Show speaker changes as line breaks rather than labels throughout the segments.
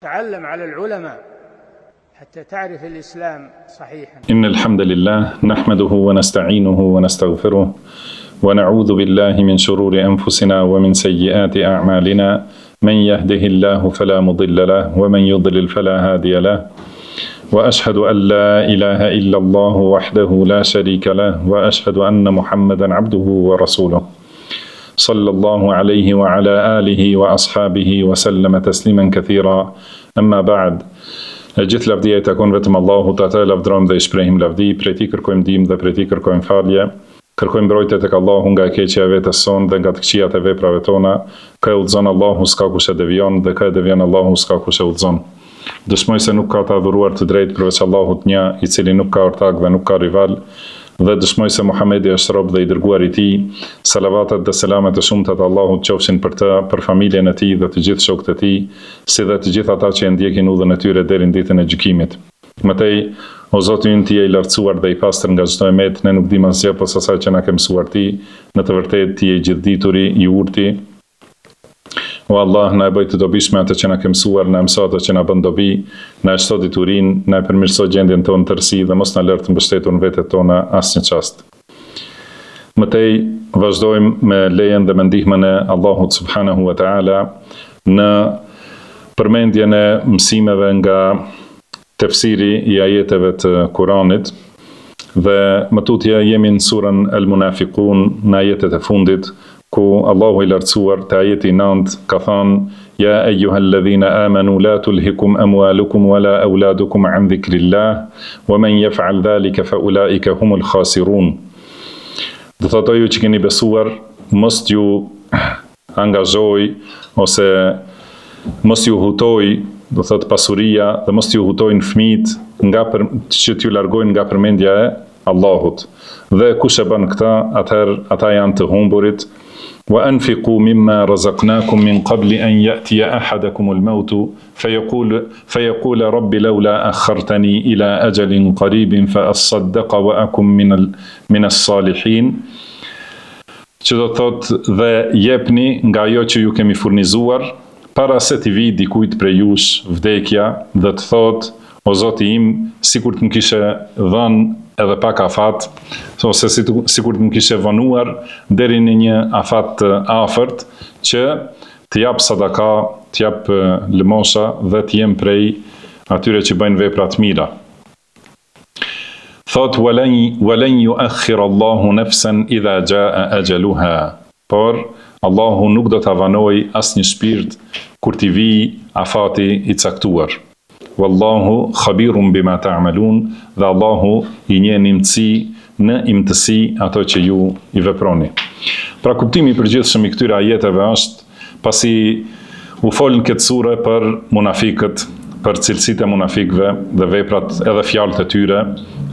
تعلم على العلماء حتى تعرف الإسلام صحيحا.
إن الحمد لله نحمده ونستعينه ونستغفره ونعوذ بالله من شرور أنفسنا ومن سيئات أعمالنا من يهده الله فلا مضل له ومن يضلل فلا هادي له وأشهد أن لا إله إلا الله وحده لا شريك له وأشهد أن محمدا عبده ورسوله صلى الله عليه وعلى آله وأصحابه وسلم تسليما كثيرا. أما بعد. Gjithë lavdia i takon vetëm Allahut, atë lavdrojmë dhe i shprehim lavdi, prej tij kërkojmë ndihmë dhe prej tij kërkojmë falje. Kërkojmë mbrojtje tek Allahu nga e keqja e vetes sonë dhe nga të këqijat e veprave tona. Kë e udhëzon Allahu s'ka kush e devion dhe kë e devion Allahu s'ka kush e udhëzon. Dëshmoj se nuk ka të adhuruar të drejtë përveç Allahut një, i cili nuk ka ortak dhe nuk ka rival, dhe dëshmoj se Muhamedi është rob dhe i dërguar i tij. Salavatet dhe selamet e shumta të Allahut qofshin për të, për familjen e tij dhe të gjithë shokët e tij, si dhe të gjithë ata që e ndjekin udhën e tyre deri në ditën e gjykimit. Mëtej, o Zoti ynë, ti je i lartësuar dhe i pastër nga çdo emet, ne nuk dimë asgjë posa asaj që na ke mësuar ti, në të vërtetë ti je i gjithdituri, i urti. O Allah, na e bëj të dobishme atë që na ke mësuar, na mëso atë që na bën dobi, na e shto diturinë, na e përmirëso gjendjen tonë të tërësi dhe mos na lër të mbështetur në vetët tona asnjë çast. Mëtej, vazhdojmë me lejen dhe me ndihmën e Allahut subhanahu wa taala në përmendjen e mësimeve nga tefsiri i ajeteve të Kuranit, dhe më tutje jemi në surën Al-Munafiqun në ajetet e fundit, ku Allahu i lartësuar te ajeti 9 ka thënë: Ja eyyuhalladhina amanu la tulhikum amwalukum wala auladukum an dhikrillah wa man yaf'al dhalika fa ulaika humul khasirun. Do thotë ju që keni besuar, mos ju angazhoj ose mos ju hutoj, do thotë pasuria, dhe mos ju hutojnë fëmijët që t'ju largojnë nga përmendja e Allahut. Dhe kush e bën këtë, atëherë ata janë të humburit. Wa anfiqu mimma razaqnakum min qabli an ya'tiya ahadakum al-maut fayaqul rabbi lawla akhartani ila ajalin qaribin fa asaddaqa wa akum min as-salihin. Që do thotë, dhe jepni nga ajo që ju kemi furnizuar, para se t'i vi dikujt prej jush vdekja dhe të thotë: o Zoti im, sikur të më kishe dhënë edhe pak afat, ose sikur të më kishe vonuar deri në një afat të afërt, që të jap sadaka, të jap lëmosha dhe të jem prej atyre që bëjnë vepra të mira. Thot: walan yu'akhkhira Allahu nafsan idha jaa ajaluha. Por Allahu nuk do ta vanoj asnjë shpirt kur t'i vi afati i caktuar. Wallahu khabirun bima ta'malun, dhe Allahu i njeh në imtësi ato që ju i veproni. Pra kuptimi i përgjithshëm i këtyre ajeteve është, pasi u folën këtë sure për munafikët, për cilësitë e munafikëve dhe veprat edhe fjalët e tyre,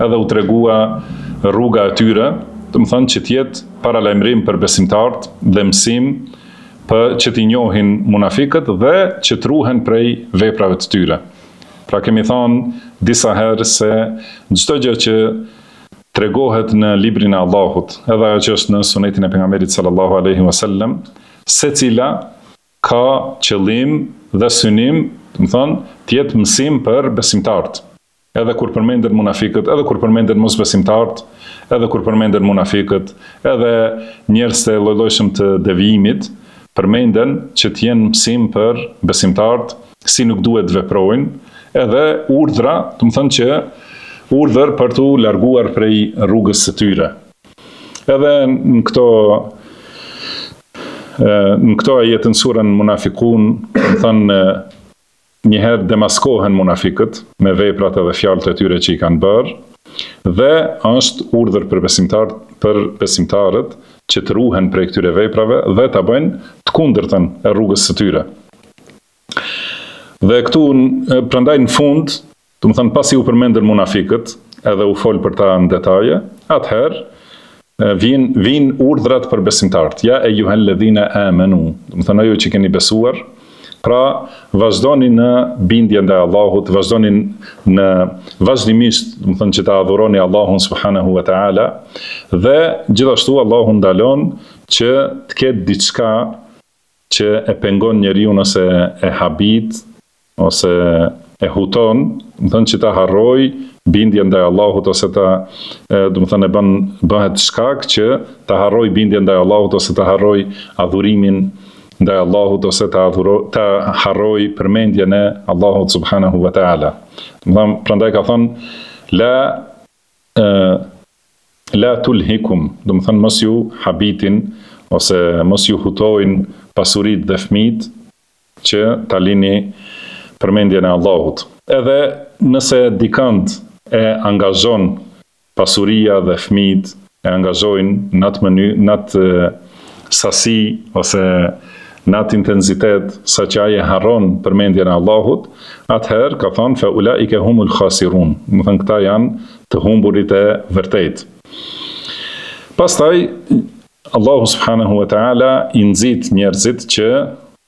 edhe u tregua rruga e tyre, do të thonë që të jetë paralajmërim për besimtarët dhe mësim për që t'i njohin munafikët dhe që të ruhen prej veprave të tyre. Pra kemi thonë disa herë se çdo gjë që tregohet në librin e Allahut, edhe ajo që është në sunetin e pejgamberit sallallahu alaihi wasallam, secila ka qëllim dhe synim, do të thonë, të jetë mësim për besimtarët. Edhe kur përmenden munafikët, edhe kur përmenden mosbesimtarët, edhe kur përmenden munafikët, edhe njerëz të lloj-llojshëm të devijimit, përmenden që të jenë mësim për besimtarët, si nuk duhet të veprojnë, edhe urdhra, do të thonë që urdhër për t'u larguar prej rrugës së tyre. Edhe në këto ajete në surën Munafiqun, do të thonë, njëherë demaskohen munafikët me veprat edhe fjalët e tyre që i kanë bërë, dhe është urdhër për besimtarët që të ruhen prej këtyre veprave dhe ta bëjnë të kundërtën e rrugës së tyre. Dhe këtu prandaj në fund, do të thonë, pasi u përmendën munafikët, edhe u fol për ta në detaje, atëherë vin urdhrat për besimtarët. Ja eyyuhalladhina amanu, do të thonë ajo që keni besuar, pra vazhdoni në bindje ndaj Allahut, vazhdoni në vazhdimisht, do të thonë, që ta adhuroni Allahun subhanahu wa taala, dhe gjithashtu Allahu ndalon që të ketë diçka që e pengon njeriu ose e habit, ose e huton, do të thonë që ta harroj bindjen ndaj Allahut, ose do të thonë bëhet shkak që ta harroj bindjen ndaj Allahut, ose ta harroj adhurimin ndaj Allahut, ose ta harroj përmendjen e Allahut subhanahu wa taala. Do të thonë, prandaj ka thonë la tulhikum, do të thonë mos ju habitin ose mos ju hutojnë pasurit dhe fëmijët që ta lini përmendjen e Allahut. Edhe nëse dikant e angazhon pasuria dhe fëmijët e angazhojnë në atë mënyrë, në atë sasi ose në atë intensitet sa që ai harron përmendjen e Allahut, atëherë ka thënë fa ulaike humul khasirun. Do të thënë këta janë të humburit e vërtet. Pastaj Allahu subhanahu wa taala i nxit njerëzit që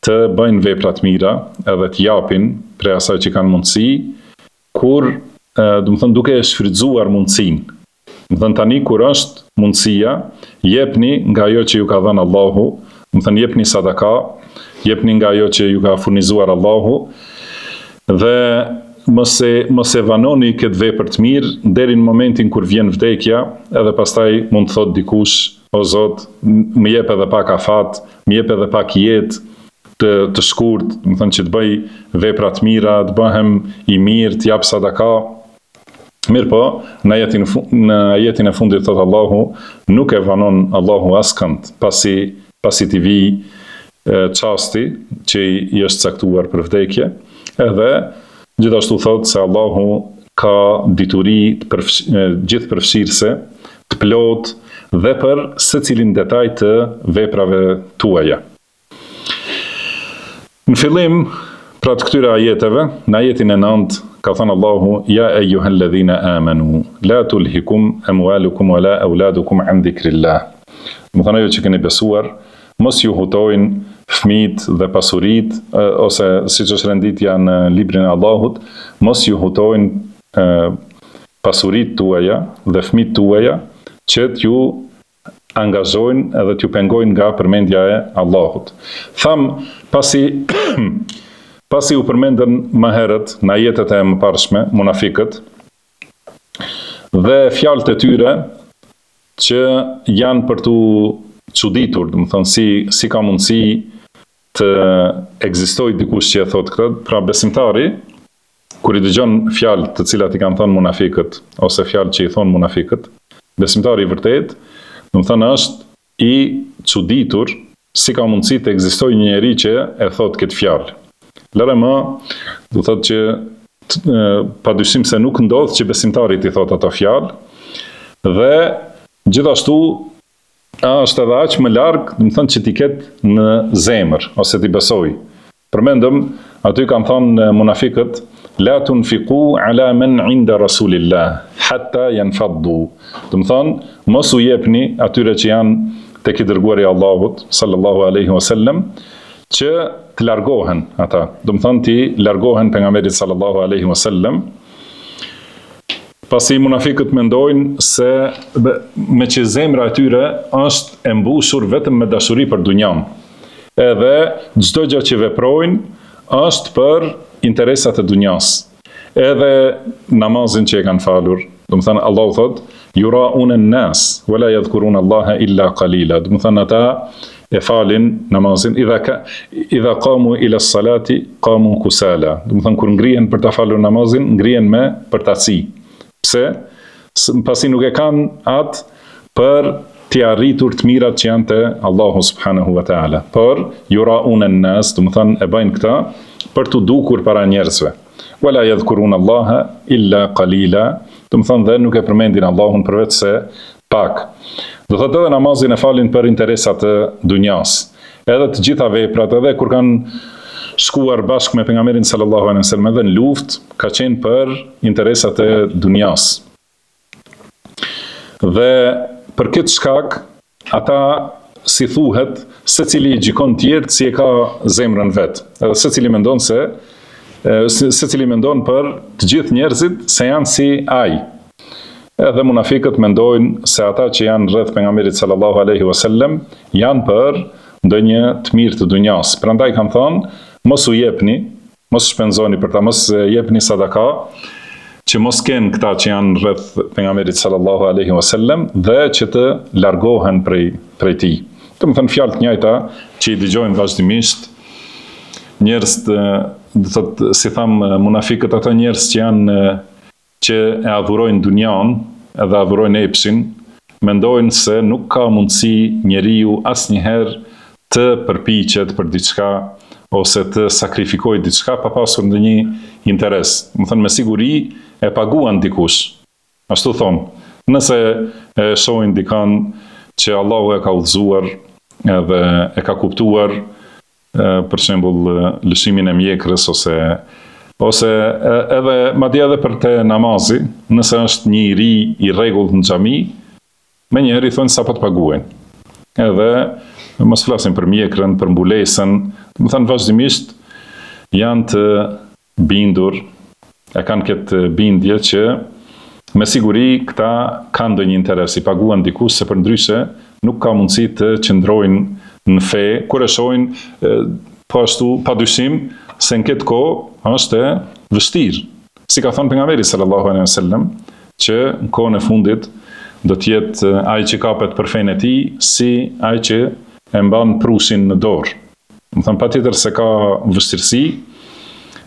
të bëjnë vepra të mira edhe të japin prej asaj që kanë mundësi, kur do të thënë duke e shfrytzuar mundësinë. Do të thënë tani kur është mundësia, jepni nga ajo që ju ka dhënë Allahu, do të thënë jepni sadaka, jepni nga ajo që ju ka furnizuar Allahu, dhe mos e vanoni këtë vepër të mirë deri në momentin kur vjen vdekja, edhe pastaj mund të thotë dikush, o Zot, më jep edhe pak afat, më jep edhe pak jetë të shkurt, do të thënë që të bëj vepra të mira, të bëhem i mirë, të jap sadaka. Mirë po, në ajetin e fundit thotë Allahu, nuk e vanon Allahu askënd pasi t'i vi çasti që i është caktuar për vdekje, edhe gjithashtu thotë se Allahu ka dituri gjithë përfshirëse, të plot dhe për secilin detaj të veprave tuaja. Në fillim, pra të këtyre ajeteve, në ajetin e 9, ka thënë Allahu, ja ejuhalladhina amanu, la tulhikum amwalukum wala auladukum an dhikrillah. Do të thonë ajo që keni besuar, mos ju hutojnë fëmijët dhe pasurit, ose siç është renditja në librin e Allahut, mos ju hutojnë pasurit tuaja dhe fëmijët tuaja, që t'ju angazhojnë edhe t'ju pengojnë nga përmendja e Allahut. Tham, pasi u përmendën më herët në ajetet e mëparshme, munafikët, dhe fjalët e tyre që janë për t'u çuditur, do të thonë si ka mundësi të ekzistojë dikush që e thotë këtë, pra besimtari, kur i dëgjon fjalë të cilat i kanë thënë munafikët, ose fjalë që i thonë munafikët, besimtari i vërtet, do të thonë është i çuditur si ka mundësi të ekzistojë një njeri që e thotë këtë fjalë. Lëre më, do thotë që padyshim se nuk ndodh që besimtarit i thotë ato fjalë, dhe gjithashtu është edhe aq më larg, do të thonë që t'i ketë në zemër ose t'i besoj. Përmendëm, aty kanë thënë munafikët, la tunfiqu ala man inda rasulillah hatta yanfaddu. Do të thonë, mos u jepni atyre që janë tek i dërguari i Allahut sallallahu alaihi wasallam, që të largohen ata. Do të thonë ti largohen pejgamberit sallallahu alaihi wasallam. Pasi munafikët mendojnë se me që zemra e tyre është e mbushur vetëm me dashuri për dunjan, edhe çdo gjë që veprojnë është për interesat e dunjas, edhe namazin që e kanë falur. Do të thënë Allahu thot, yura'una an-nas wala yadhkuruna Allaha illa qalila. Do të thënë ata e falin namazin, idha qamu ila as-salati qamu kusala. Do të thënë kur ngrihen për ta falur namazin, ngrihen me përtaci. Pse? Pasi nuk e kanë atë për t'i arritur të mirat që janë të Allahu subhanahu wa ta'ala. Por yura'una an-nas, do të thënë e bëjnë këta për t'u dukur para njerëzve. Wala yadhkuruna Allaha illa qalila, do të thënë dhe nuk e përmendin Allahun përveç se pak. Do thotë edhe namazin e falin për interesat e dunjas. Edhe të gjitha veprat, edhe kur kanë shkuar bashkë me pejgamberin sallallahu alaihi wasallam edhe në luftë, ka qenë për interesat e dunjas. Dhe për këtë shkak, ata si thuhet, secili i gjikon tjetër si e ka zemrën vet. Edhe secili mendon për të gjithë njerëzit se janë si ai. Edhe munafikët mendojnë se ata që janë rreth pejgamberit sallallahu alaihi wasallam janë për ndonjë të mirë të dunjas. Prandaj kanë thënë, mos u mos shpenzoni për ta, mos jepni sadaka, që mos kenë këta që janë rreth pejgamberit sallallahu alaihi wasallam dhe që të largohen prej tij. Do të thënë fjalë të njëjta që i dëgjojmë vazhdimisht njerëz do thotë si tham munafikët, ata njerëz që janë që e adhurojnë dunjan edhe adhurojnë epshin, mendojnë se nuk ka mundësi njeriu asnjëherë të përpiqet për diçka ose të sakrifikojë diçka pa pasur ndonjë interes. Do thënë me siguri e paguan dikush. Ashtu thonë, nëse e shohin dikan që Allahu e ka udhëzuar edhe e ka kuptuar, për shembull lëshimin e mjekrës ose edhe madje edhe për te namazi, nëse është një ri i rregullt në xhami, menjëherë i thonë sa po të paguajnë. Edhe mos flasim për mjekrën, për mbulesën, do të thënë vazhdimisht janë të bindur, e kanë këtë bindje që me siguri këta kanë ndonjë interes, i paguan dikush se përndryshe nuk ka mundësi të qëndrojnë në fe, kur e shohin po ashtu padyshim se në këtë kohë është e vështirë. Si ka thënë pejgamberi sallallahu alaihi wasallam, që në kohën e fundit do të jetë ai që kapet për fenë e tij si ai që e mban prushin në dorë. Do të thënë patjetër se ka vështirësi,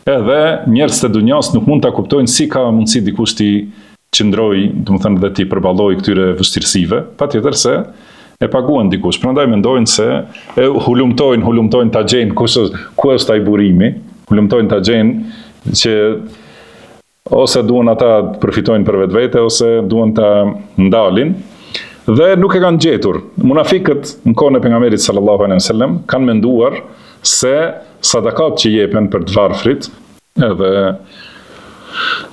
edhe njerëzit e dunjas nuk mund ta kuptojnë si ka mundësi dikush të qëndrojë, do të thënë dhe të përballojë këtyre vështirësive, patjetër se e paguan dikush. Prandaj mendojnë se hulumtojnë ta gjejnë ku është ai burimi, hulumtojnë ta gjejnë që ose duan ata të përfitojnë për vetvete ose duan ta ndalin dhe nuk e kanë gjetur. Munafikët në kohën e pejgamberit sallallahu alaihi wasallam kanë menduar se sadakat që jepen për të varfrit edhe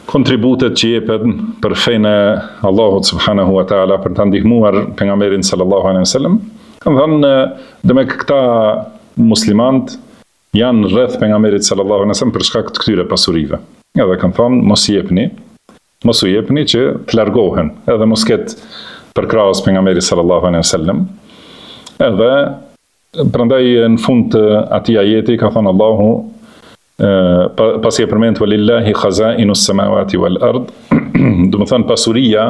kontributet që jepen për fenë e Allahut subhanahu wa taala për ta ndihmuar pejgamberin sallallahu alaihi wasallam, kanë thënë demek këta muslimanët janë rreth pejgamberit sallallahu alaihi wasallam për shkak të këtyre pasurive. Edhe kanë thënë mos u jepni që të largohen, edhe mos ketë përkrahas pejgamberit sallallahu alaihi wasallam. Edhe prandaj në fund të atij ajeti ka thënë Allahu pasi e përmend walillahi khazainus samawati wal ard, do të thënë pasuria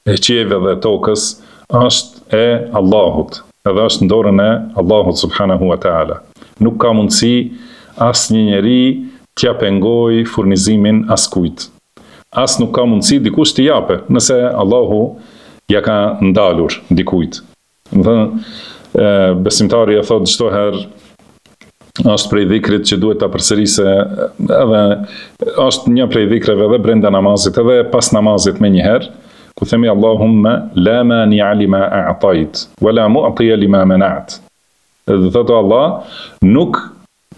e qiejve dhe tokës është e Allahut, edhe është në dorën e Allahut subhanahu wa taala. Nuk ka mundësi asnjë njeri t'ja pengoj furnizimin askujt. As nuk ka mundësi dikush t'i jape, nëse Allahu ja ka ndalur dikujt. Do të thënë besimtari e thot çdo herë është prej dhikrit që duhet ta përsërisë, edhe është një prej dhikreve edhe brenda namazit, edhe pas namazit menjëherë, ku themi Allahumma la mani'a lima a'tait, wala mu'tiya lima mana'at. Dhe thotë Allah, nuk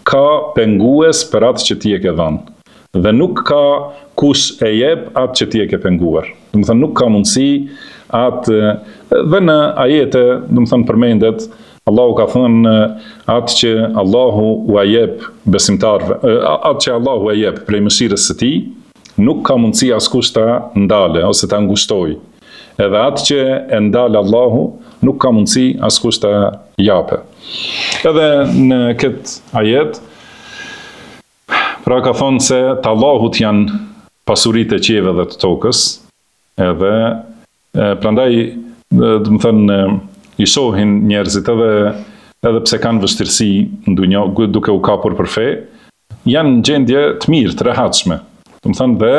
ka pengues për atë që ti e ke dhënë, dhe nuk ka kush e jep atë që ti e ke penguar. Do të thënë nuk ka mundësi atë, dhe në ajete, do të thënë përmendet Allahu ka thënë atë që Allahu u jep besimtarve, atë që Allahu e jep prej mëshirës së tij, nuk ka mundësi askush ta ndale ose ta ngushtojë. Edhe atë që e ndal Allahu, nuk ka mundësi askush ta jape. Edhe në këtë ajet, pra ka thonë se të Allahut janë pasuritë e qiejve dhe të tokës, edhe prandaj do të thënë i shohin njerëzit edhe pse kanë vështirësi në dunjë duke u kapur për fe, janë në gjendje të mirë, të rehatshme. Do të thënë dhe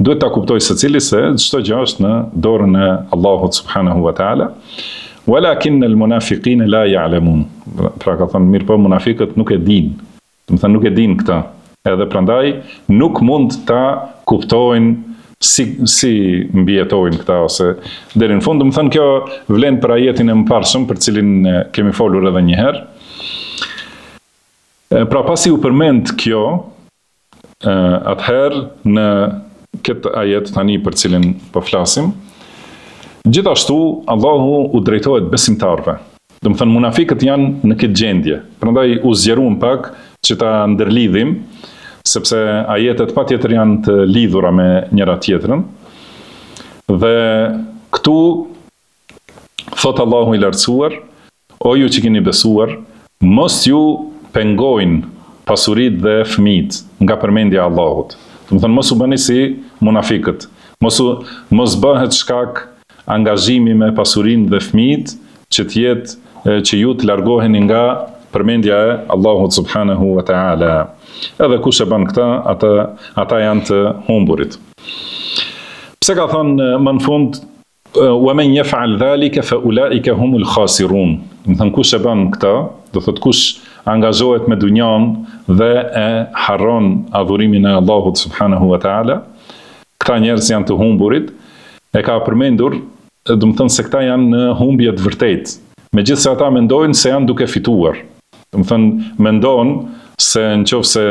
duhet ta kuptojë secili se çdo gjë është në dorën e Allahut subhanahu wa taala. Walakin al-munafiqin la ya'lamun. Pra ka thënë mirë po munafiqët nuk e dinë. Do të thënë nuk e dinë këtë. Edhe prandaj nuk mund ta kuptojnë si mbijetojnë këta ose deri në fund. Do të thënë kjo vlen për ajetin e mëparshëm për cilin kemi folur edhe një herë. Pra pasi u përmend kjo, atëherë në këtë ajet tani për cilin po flasim, gjithashtu Allahu u drejtohet besimtarve. Do të thënë munafikët janë në këtë gjendje. Prandaj u zgjeruam pak që ta ndërlidhim, sepse ajetet patjetër janë të lidhura me njëra tjetrën. Dhe këtu thot Allahu i lartësuar, o ju që keni besuar, mos ju pengojnë pasurit dhe fëmijët nga përmendja e Allahut. Do të thonë mos u bëni si munafikët. Mos bëhet shkak angazhimi me pasurinë dhe fëmijët që ju të largoheni nga përmendja e Allahut subhanahu wa ta'ala. Edhe kush e bën këtë, ata janë të humburit. Pse ka thënë më në fund wa man yaf'al dhalika fa ulaika humul khasirun. Do të thonë kush e bën këtë, do thotë kush angazhohet me dunjan dhe e harron adhurimin e Allahut subhanahu wa ta'ala, këta njerëz janë të humburit. E ka përmendur, do të thonë se këta janë në humbje të vërtetë. Megjithse ata mendojnë se janë duke fituar. Do të thonë mendojnë se nëse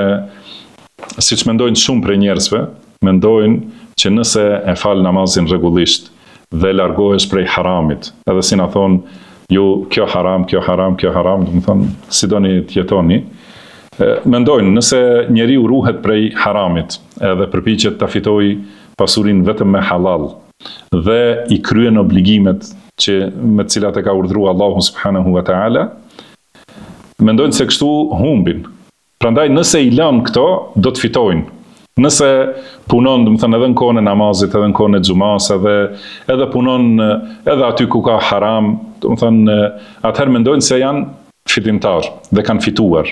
siç mendojnë shumë prej njerëzve, mendojnë që nëse e fal namazin rregullisht dhe largohesh prej haramit, edhe si na thonë ju kjo haram, do të thonë si doni të jetoni, mendojnë nëse njeriu ruhet prej haramit edhe përpiqet ta fitojë pasurinë vetëm me halal dhe i kryen obligimet me të cilat e ka urdhëruar Allahu subhanahu wa ta'ala, mendojnë se kështu humbin. Prandaj nëse i lën këto, do të fitojnë. Nëse punon, do të thënë edhe në kohën e namazit, edhe në kohën e xumas, edhe punon edhe aty ku ka haram, do të thënë atëherë mendojnë se janë fitimtar dhe kanë fituar.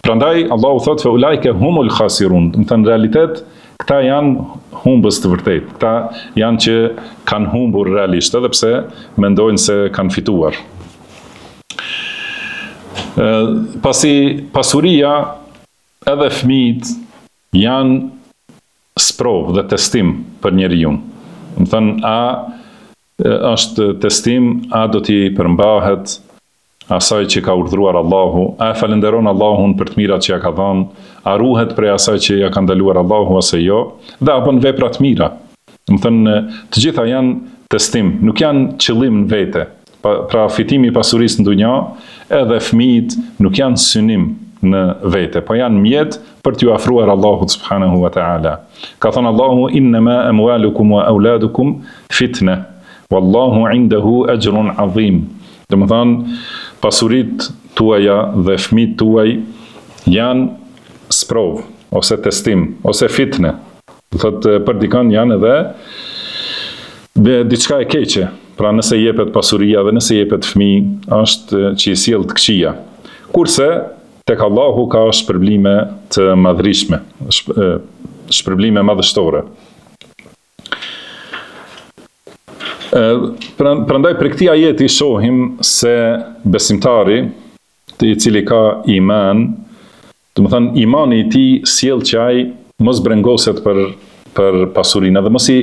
Prandaj Allahu thotë fa ulaika humul khasirun, do të thënë në realitet këta janë humbës të vërtetë. Këta janë që kanë humbur realisht, edhe pse mendojnë se kanë fituar. Pasi pasuria edhe fëmijët janë sprov dhe testim për njeriu. Do të thënë a është testim, a do t'i përmbahet asaj që ka urdhëruar Allahu, a e falenderon Allahun për të mirat që ja ka dhënë, a ruhet prej asaj që ja ka ndaluar Allahu ose jo, dhe a bën vepra të mira. Do të thënë të gjitha janë testim, nuk janë qëllim në vete. Pra fitimi i pasurisë në dunja, edhe fëmijët nuk janë synim në vete, po janë mjet për t'ju afruar Allahut subhanahu wa ta'ala. Ka thënë Allahu innama amwalukum wa auladukum fitne, wallahu indahu ajrun azim. Do të thonë pasuritë tuaja dhe fëmijët tuaj janë sprov ose testim ose fitne. Do thotë për dikon janë edhe diçka e keqe. Pra nëse jepet pasuria dhe nëse jepet fëmijë, është që i sjell të këqija. Kurse tek Allahu ka shpërblime të madhrishme, shpërblime madhështore. Prandaj për këtij ajeti shohim se besimtari, i cili ka iman, do të thënë imani i tij sjell që ai mos brengoset për pasurinë, dhe mos i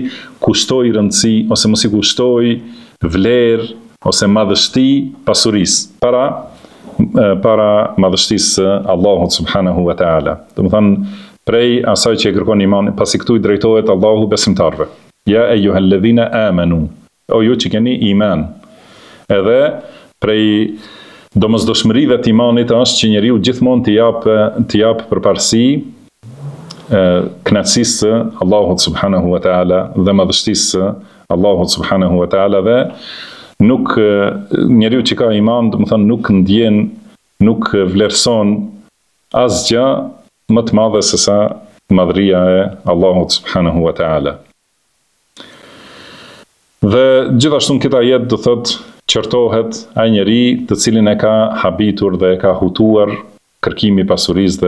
kushtoj rëndësi ose mos i kushtoj vlerë ose madhështi pasurisë para madhështisë Allahut subhanahu wa ta'ala. Do të thënë prej asaj që e kërkon imani, pasi këtu i drejtohet Allahu besimtarve. Ja eyyuhalladhina amanu, o ju që keni iman. Edhe prej domosdoshmërive të imanit është që njeriu gjithmonë t'i jap përparësi kënaqësisë Allahut subhanahu wa ta'ala dhe madhështisë Allahut subhanahu wa ta'ala, dhe nuk njeriu që ka iman, do të thonë nuk ndjen, nuk vlerëson asgjë më të madhe se sa madhëria e Allahut subhanahu wa ta'ala. Dhe gjithashtu në këtë ajet do thotë qortohet ai njeri të cilin e ka habitur dhe e ka hutuar kërkimi pasurisë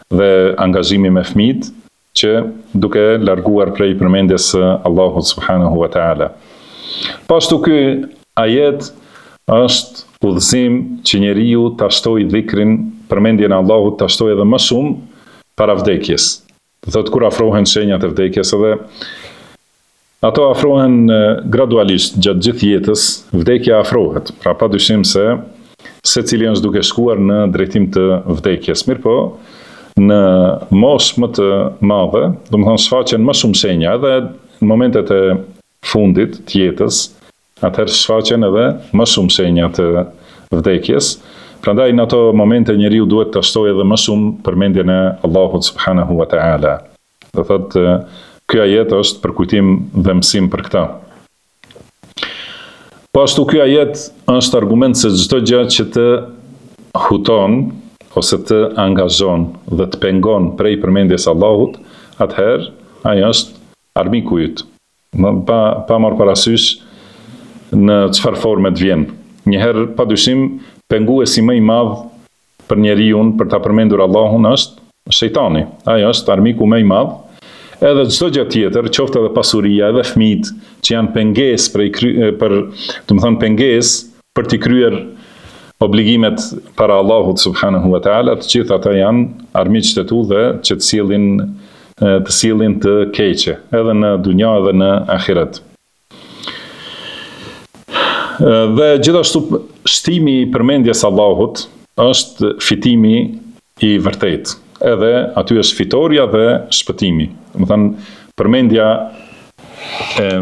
dhe angazhimi me fëmijët, që duke larguar prej përmendjes së Allahut subhanahu wa ta'ala. Pashtu ky ajet është udhëzim që njeriu ta shtojë dhikrin, përmendjen e Allahut ta shtojë edhe më shumë para vdekjes. Do thotë kur afrohen shenjat e vdekjes, edhe ato afrohen gradualisht gjatë gjithë jetës, vdekja afrohet. Pra padyshim se secili është duke shkuar në drejtim të vdekjes. Mirpo në moshë më të madhe, do të thonë shfaqen më shumë shenja, edhe në momentet e fundit të jetës, atëherë shfaqen edhe më shumë shenja të vdekjes. Prandaj në ato momente njeriu duhet të shtojë edhe më shumë përmendjen e Allahut subhanahu wa ta'ala. Do thotë ky ajet është për kujtim dhe mësim për këtë. Po ashtu ky ajet është argument se çdo gjë që të huton ose të angazhon dhe të pengon prej përmendjes Allahut, atëherë ai është armiku yt. Pa marrë parasysh në çfarë forme të vjen. Njëherë padyshim penguesi më i madh për njeriu për ta përmendur Allahun është shejtani. Ai është armiku më i madh. Edhe çdo gjë tjetër, qoftë edhe pasuria, edhe fëmijët që janë pengesë pengesë për t'i kryer obligimet para Allahut subhanahu wa taala, të gjithë ata janë armiqtë e tu dhe që të sillin të keqe, edhe në dunja edhe në ahiret. Dhe gjithashtu shtimi i përmendjes Allahut është fitimi i vërtet. Edhe aty është fitoria dhe shpëtimi. Do të thënë përmendja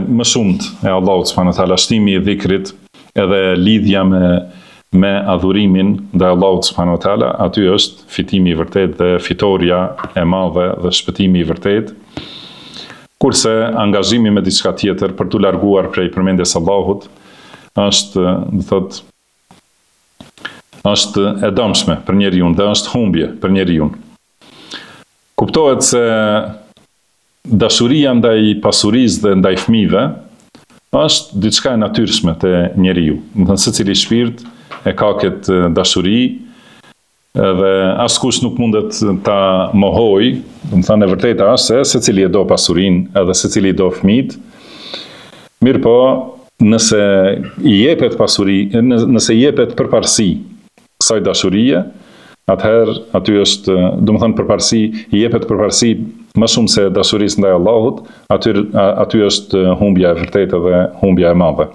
më shumët e Allahut subhanahu wa taala, shtimi i dhikrit, edhe lidhja me adhurimin ndaj Allahut subhanahu wa taala, aty është fitimi i vërtet dhe fitoria e madhe dhe shpëtimi i vërtet. Kurse angazhimi me diçka tjetër për t'u larguar prej përmendjes Allahut është e dëmshme për njeriu dhe është humbje për njeriu. Kuptohet se dashuria ndaj pasurisë dhe ndaj fëmijëve është diçka e natyrshme te njeriu. Do të thënë secili shpirt e ka këtë dashuri dhe askush nuk mundet ta mohojë. Do të thënë e vërteta është se secili e do pasurinë edhe secili do fëmijët. Mirpo nëse i jepet pasuri, nëse i jepet përparësi kësaj dashurie, atëherë aty është, do të thënë përparësi, i jepet përparësi më shumë se dashurisë ndaj Allahut, aty është humbja e vërtetë dhe humbja e madhe.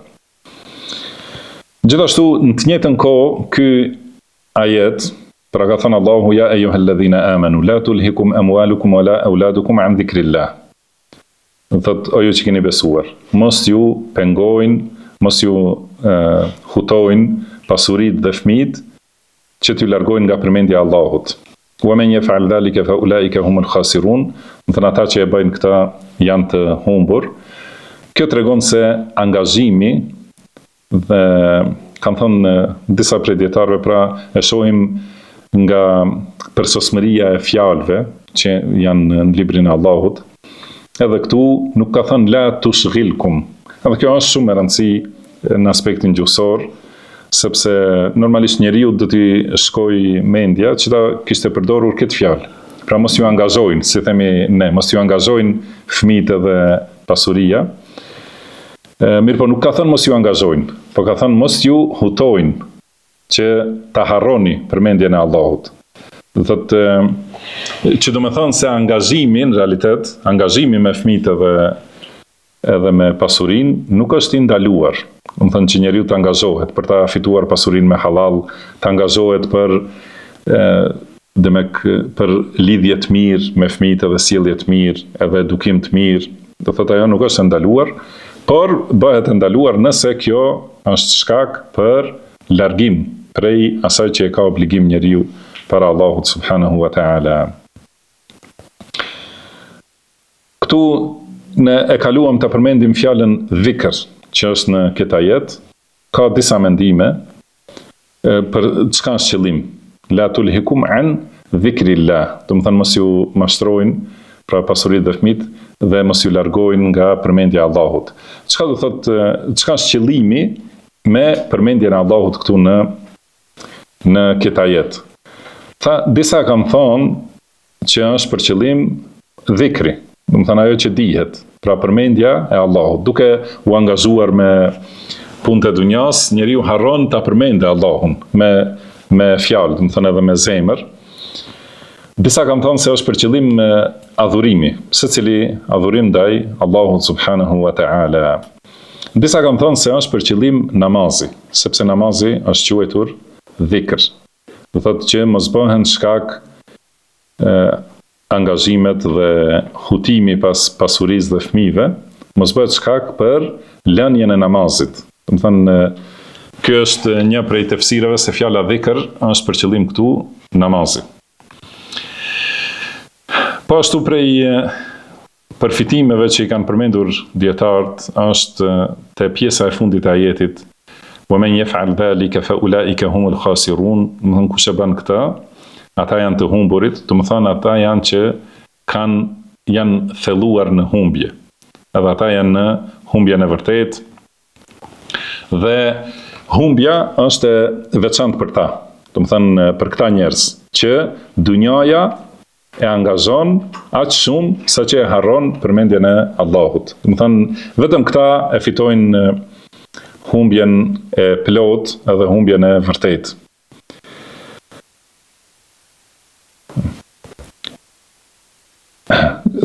Gjithashtu në të njëjtën kohë ky ajet, pra ka thënë Allahu ja eyyuhalladhina amanu la tulhikum amwalukum wala auladukum an dhikrillah. Thotë o ju që keni besuar, mos ju pengojnë, mos ju hutojnë pasuritë dhe fëmijët që t'ju largojnë nga përmendja e Allahut. Wa man yaf'al dhalika fa ulaika humul khasirun. Do të thënë ata që e bëjnë këtë janë të humbur. Kjo tregon se angazhimi dhe kanë thënë disa prej dietarëve, pra e shohim nga përsosmëria e fjalëve që janë në librin e Allahut. Edhe këtu nuk ka thënë la tushghilkum. Edhe kjo është shumë e rëndësishme në aspektin gjuhësor, sepse normalisht njeriu do t'i shkojë mendja që ta kishte përdorur këtë fjalë. Pra mos ju angazhojnë, si themi ne, mos ju angazhojnë fëmijët edhe pasuria. Mirë po nuk ka thënë mos ju angazhojnë, po ka thënë mos ju hutojnë që ta harroni përmendjen e Allahut. Do thotë që do të thonë se angazhimi në realitet, angazhimi me fëmijët edhe me pasurinë nuk është i ndaluar. Do të thënë që njeriu të angazhohet për ta fituar pasurinë me halal, të angazhohet për për lidhje të mirë me fëmijët edhe sjellje të mirë, edhe edukim të mirë. Do thotë ajo nuk është e ndaluar, por bëhet e ndaluar nëse kjo është shkak për largim prej asaj që e ka obligim njeriu para Allahut subhanahu wa taala. Këtu ne e kaluam të përmendim fjalën dhikr, që është në këtë ajet, ka disa mendime për çka është qëllim. La tulhikum an dhikrillah, do të thënë mos ju mashtrojnë pra pasuritë dhe fëmijët dhe mos ju largojnë nga përmendja e Allahut. Çka do thotë, çka është qëllimi me përmendjen e Allahut këtu në këtë ajet? Disa kanë thonë që është për qëllim dhikri, do të thënë ajo që dihet. Pra përmendja e Allahut, duke u angazhuar me punët e dunjas, njeriu harron ta përmendë Allahun me fjalë, do të thënë edhe me zemër. Disa kanë thënë se është për qëllim adhurimi, secili adhurim ndaj Allahut subhanahu wa taala. Disa kanë thënë se është për qëllim namazi, sepse namazi është quajtur dhikr. Do thotë që mos bëhen shkak angazhimet dhe hutimi pas pasurisë dhe fëmijëve, mos bëhet shkak për lënien e namazit. Do të thënë, kjo është një prej tefsireve se fjala dhikr është për qëllim këtu namazi. Po ashtu prej përfitimeve që i kanë përmendur dietarët është te pjesa e fundit e ajetit: "Wa man yaf'al dhalika fa ulaika humul khasirun", do të thënë kush e bën këtë, ata janë të humburit, do të thonë ata janë që janë thelluar në humbje. Edhe ata janë në humbjen e vërtet. Dhe humbja është e veçantë për ta. Do të thonë për këta njerëz që dunjaja e angazhon aq shumë sa që e harron përmendjen e Allahut. Do të thonë vetëm këta e fitojnë humbjen e plot edhe humbjen e vërtet.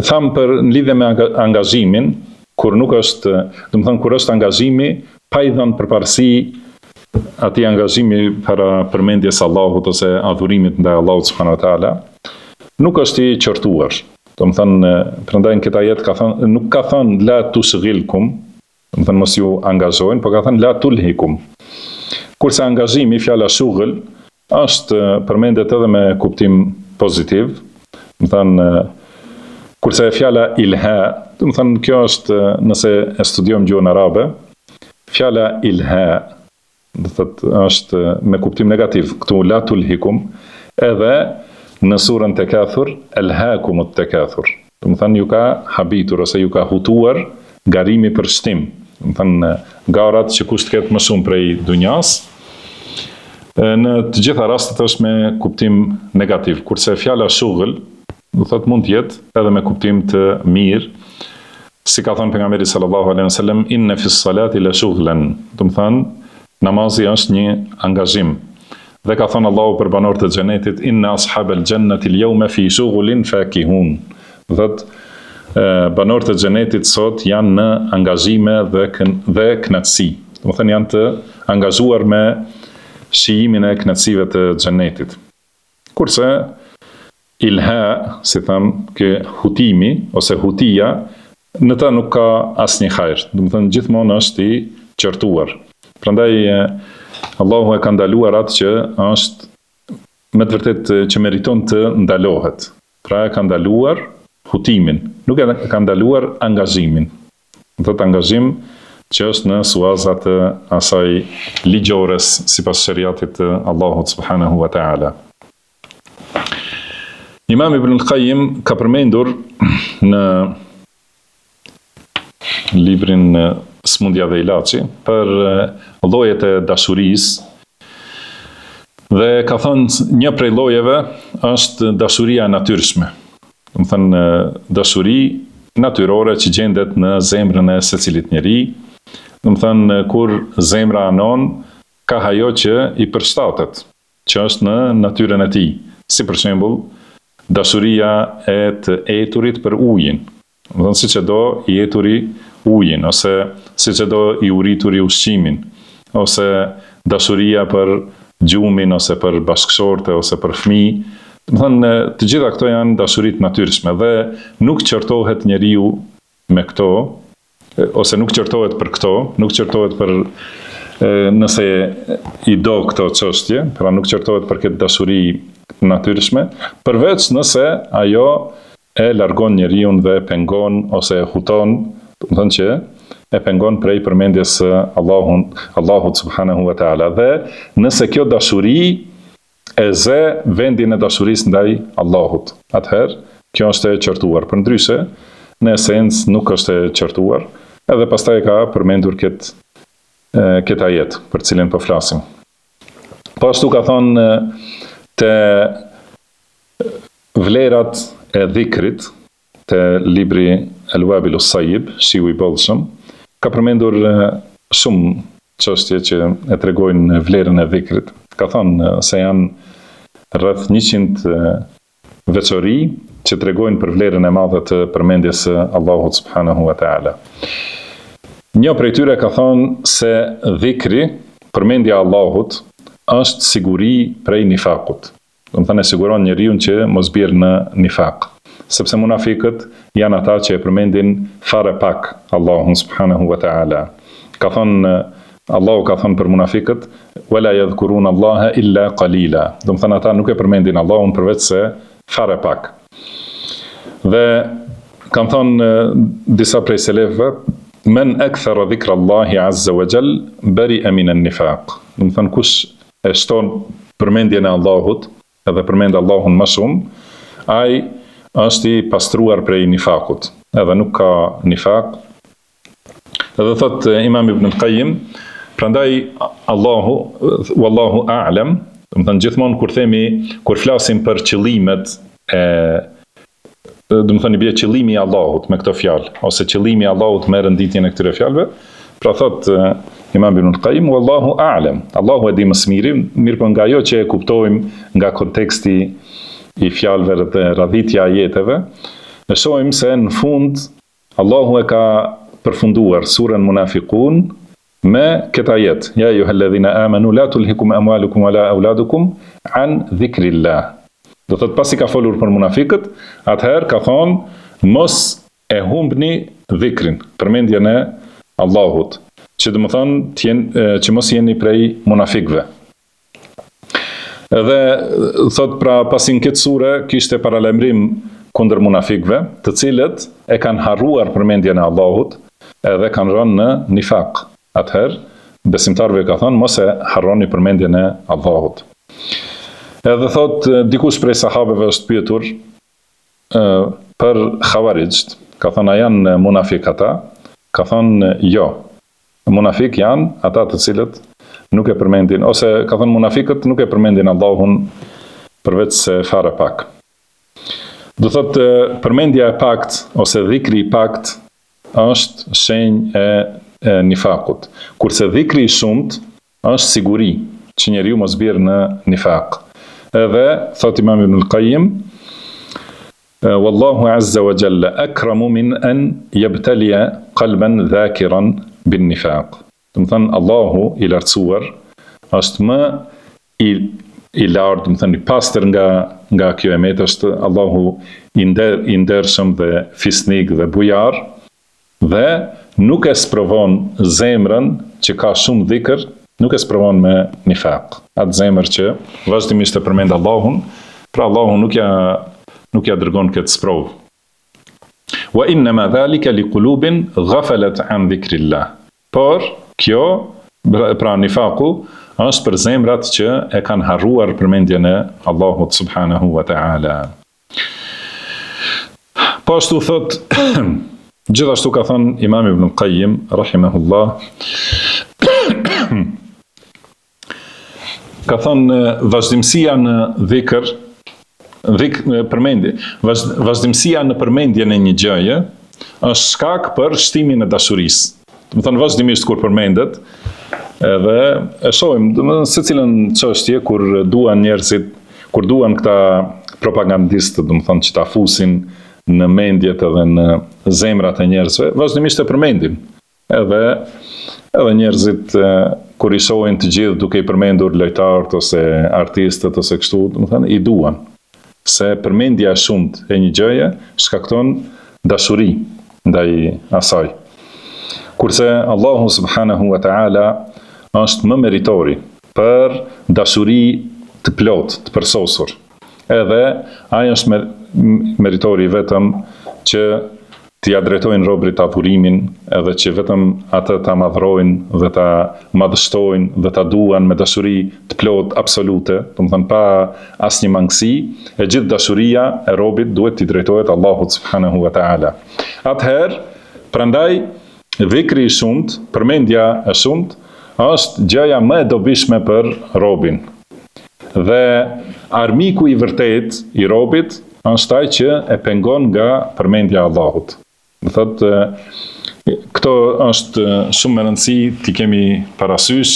Tham për në lidhje me angazhimin, kur nuk është, do të thonë kur është angazhimi pa i dhënë përparësi atij angazhimi para përmendjes Allahut ose adhurimit ndaj Allahut subhanahu wa taala, nuk është i qortuar. Do të thonë prandaj në këtë ajet ka thënë, nuk ka thënë la tushghilkum, do të thonë mos ju angazhojnë, por ka thënë la tulhikum. Kurse angazhimi, fjala shughl, është përmendet edhe me kuptim pozitiv, do të thonë kurse fjala ilha, do të thonë kjo është nëse e studiojmë gjuhën arabe, fjala ilha do thotë është me kuptim negativ, këtu la tulhikum, edhe në surën Tekathur, elhakumut tekathur. Do të thonë ju ka habitur ose ju ka hutuar garimi për shtim. Do të thonë garat që kush të ketë më shumë prej dunjas, në të gjitha rastet është me kuptim negativ, kurse fjala shughl do thotë mund të jetë edhe me kuptim të mirë, si ka thënë pejgamberi sallallahu alaihi wasallam, inna fi s-salati la shughlan. Do të thonë namazi është një angazhim. Dhe ka thënë Allahu për banorët e xhenetit, inna ashabal jannati al-yawma fi shughlin fakihun. Do thotë banorët e xhenetit sot janë në angazhime dhe kënaqësi. Do të thonë janë të angazhuar me shijimin e kënaqësive të xhenetit. Kurse ilha, si tham, që hutimi ose hutia, në ta nuk ka asnjë hajër. Do të thonë gjithmonë është i qortuar. Prandaj Allahu e ka ndaluar atë që është me të vërtetë që meriton të ndalohet. Pra e ka ndaluar hutimin, nuk e ka ndaluar angazhimin. Do të angazhim që është në suazat të asaj ligjores sipas shariatit të Allahut subhanahu wa taala. Imam Ibn al-Qayyim ka përmendur në librin Smundja dhe ilaçi për llojet e dashurisë dhe ka thënë një prej llojeve është dashuria e natyrshme. Do të thënë dashuri natyrore që gjendet në zemrën e secilit njeri. Do të thënë kur zemra anon ka ajo që i përshtatet, që është në natyrën e tij. Si për shembull dashuria e të eturit për ujin. Do të thënë siç e do i eturi ujin, ose siç e do i urituri ushqimin, ose dashuria për gjumin, ose për bashkëshorte, ose për fëmijë. Do të thënë të gjitha këto janë dashuritë natyrshme dhe nuk qortohet njeriu me këto, ose nuk qortohet për këto, nuk qortohet për nëse i do këto çështje, pra nuk qortohet për këtë dashuri natyrshme, përveç nëse ajo e largon njeriu dhe pengon ose huton, do të thonë që e pengon prej përmendjes së Allahut subhanahu wa taala. Dhe nëse kjo dashuri e zë vendin e dashurisë ndaj Allahut, atëherë kjo është e qortuar. Përndryshe, në esencë nuk është e qortuar. Edhe pastaj ka përmendur këtë ajet për cilin po flasim. Po ashtu ka thonë te vlerat e dhikrit te libri El-Wabilu s-Sajib, shiu i bollshëm, ka përmendur shumë çështje që e tregojnë vlerën e dhikrit. Ka thonë se janë rreth 100 veçori që tregojnë për vlerën e madhe të përmendjes së Allahut subhanahu wa taala. Një prej tyre ka thonë se dhikri, përmendja e Allahut, është siguri prej nifakut. Do të thënë siguron njeriu që mos bjerë në nifak. Sepse munafiqët janë ata që e përmendin fare pak Allahun subhanahu wa taala. Ka thonë Allahu ka thonë për munafiqët, wala yadhkuruna Allaha illa qalila. Do të thënë ata nuk e përmendin Allahun përveç se fare pak. Dhe kanë thonë disa prej selefëve, men akthara dhikra Allahi azza wa jall bari'a min an-nifaq. Do të thënë kush e shton përmendjen e Allahut edhe përmend Allahun më shumë, ai është i pastruar prej nifakut, edhe nuk ka nifak. Edhe thot Imam Ibn al-Qayyim, prandaj wallahu a'lam, do të thënë gjithmonë kur flasim për qëllimet do të thënë i bie qëllimi i Allahut me këtë fjalë, ose qëllimi i Allahut me renditjen e këtyre fjalëve, pra thot Imam Ibn al-Qayyim, wallahu a'lam, Allahu e di më së miri, mirë po nga ajo që e kuptojmë nga konteksti i fjalëve dhe radhitja e ajeteve, ne shohim se në fund Allahu e ka përfunduar surën Munafiqun me këtë ajet: ja ayyuhalladhina amanu la tulhikum amwalukum wala auladukum an dhikrillah. Do thot pasi ka folur për munafiqët, atëherë ka thonë mos e humbni dhikrin, përmendjen e Allahut, që do të thonë që mos jeni prej munafikëve. Edhe thot pra pasi në këtë sure kishte paralajmërim kundër munafikëve, të cilët e kanë harruar përmendjen e Allahut, edhe kanë rënë në nifak. Atëherë besimtarëve ka thonë mos e harroni përmendjen e Allahut. Edhe thot dikush prej sahabeve është pyetur për Khawarijt, ka thonë a janë munafik ata? Ka thonë jo. Munafik janë ata të cilët nuk e përmendin, ose ka thonë munafikët nuk e përmendin Allahun përveç se fare pak. Do thot përmendja e pakt ose dhikri i pakt është shenjë e nifakut, kurse dhikri i shumt është siguri që njeriu mos bjerë në nifak. Edhe thot Imam Ibn al-Qayyim, wallahu azza wa jalla akramu min an yabtaliya qalban dhakiran bin nifaq. Do të thënë Allahu i lartësuar është më i lartë, do të thënë i pastër nga kjo emet, është Allahu i ndershëm dhe fisnik dhe bujar, dhe nuk e sprovon zemrën që ka shumë dhikr, nuk e sprovon me nifaq. Atë zemër që vazhdimisht e përmend Allahun, pra Allahu nuk ja dërgon këtë sprovë. Wa innama dhalika liqulubin ghafalat an dhikrillah. Por kjo, pra nifaku, është për zemrat që e kanë harruar përmendjen e Allahut subhanahu wa ta'ala. Po ashtu thot, gjithashtu ka thënë Imam Ibn al-Qayyim rahimahullah, ka thonë vazhdimësia në përmendje, vazhdimësia në përmendjen e një gjëje është shkak për shtimin e dashurisë. Do të thonë vazhdimisht kur përmendet, edhe e shohim secilën çështje kur duan njerëzit, kur duan këta propagandistë, do të thonë që ta fusin në mendjet edhe në zemrat e njerëzve, vazhdimisht e përmendin. Edhe njerëzit kur i shohin të gjithë duke i përmendur lojtarët ose artistët ose kështu, do të thënë i duan. Se përmendja e shumt e një gjëje shkakton dashuri ndaj asaj. Kurse Allahu subhanahu wa ta'ala është më meritori për dashuri të plot, të përsosur. Edhe ai është meritori vetëm që t'i drejtojnë robrit adhurimin, edhe që vetëm atë ta madhrojnë dhe ta madhështojnë dhe ta duan me dashuri të plot absolute, do të thënë pa asnjë mangësi, e gjithë dashuria e robit duhet t'i drejtohet Allahut subhanahu wa ta'ala. Atëherë, prandaj dhikri i shumt, përmendja e shumt, është gjëja më e dobishme për robin. Dhe armiku i vërtet i robit është ai që e pengon nga përmendja e Allahut. Do thotë, këto është shumë me rëndësi t'i kemi parasysh,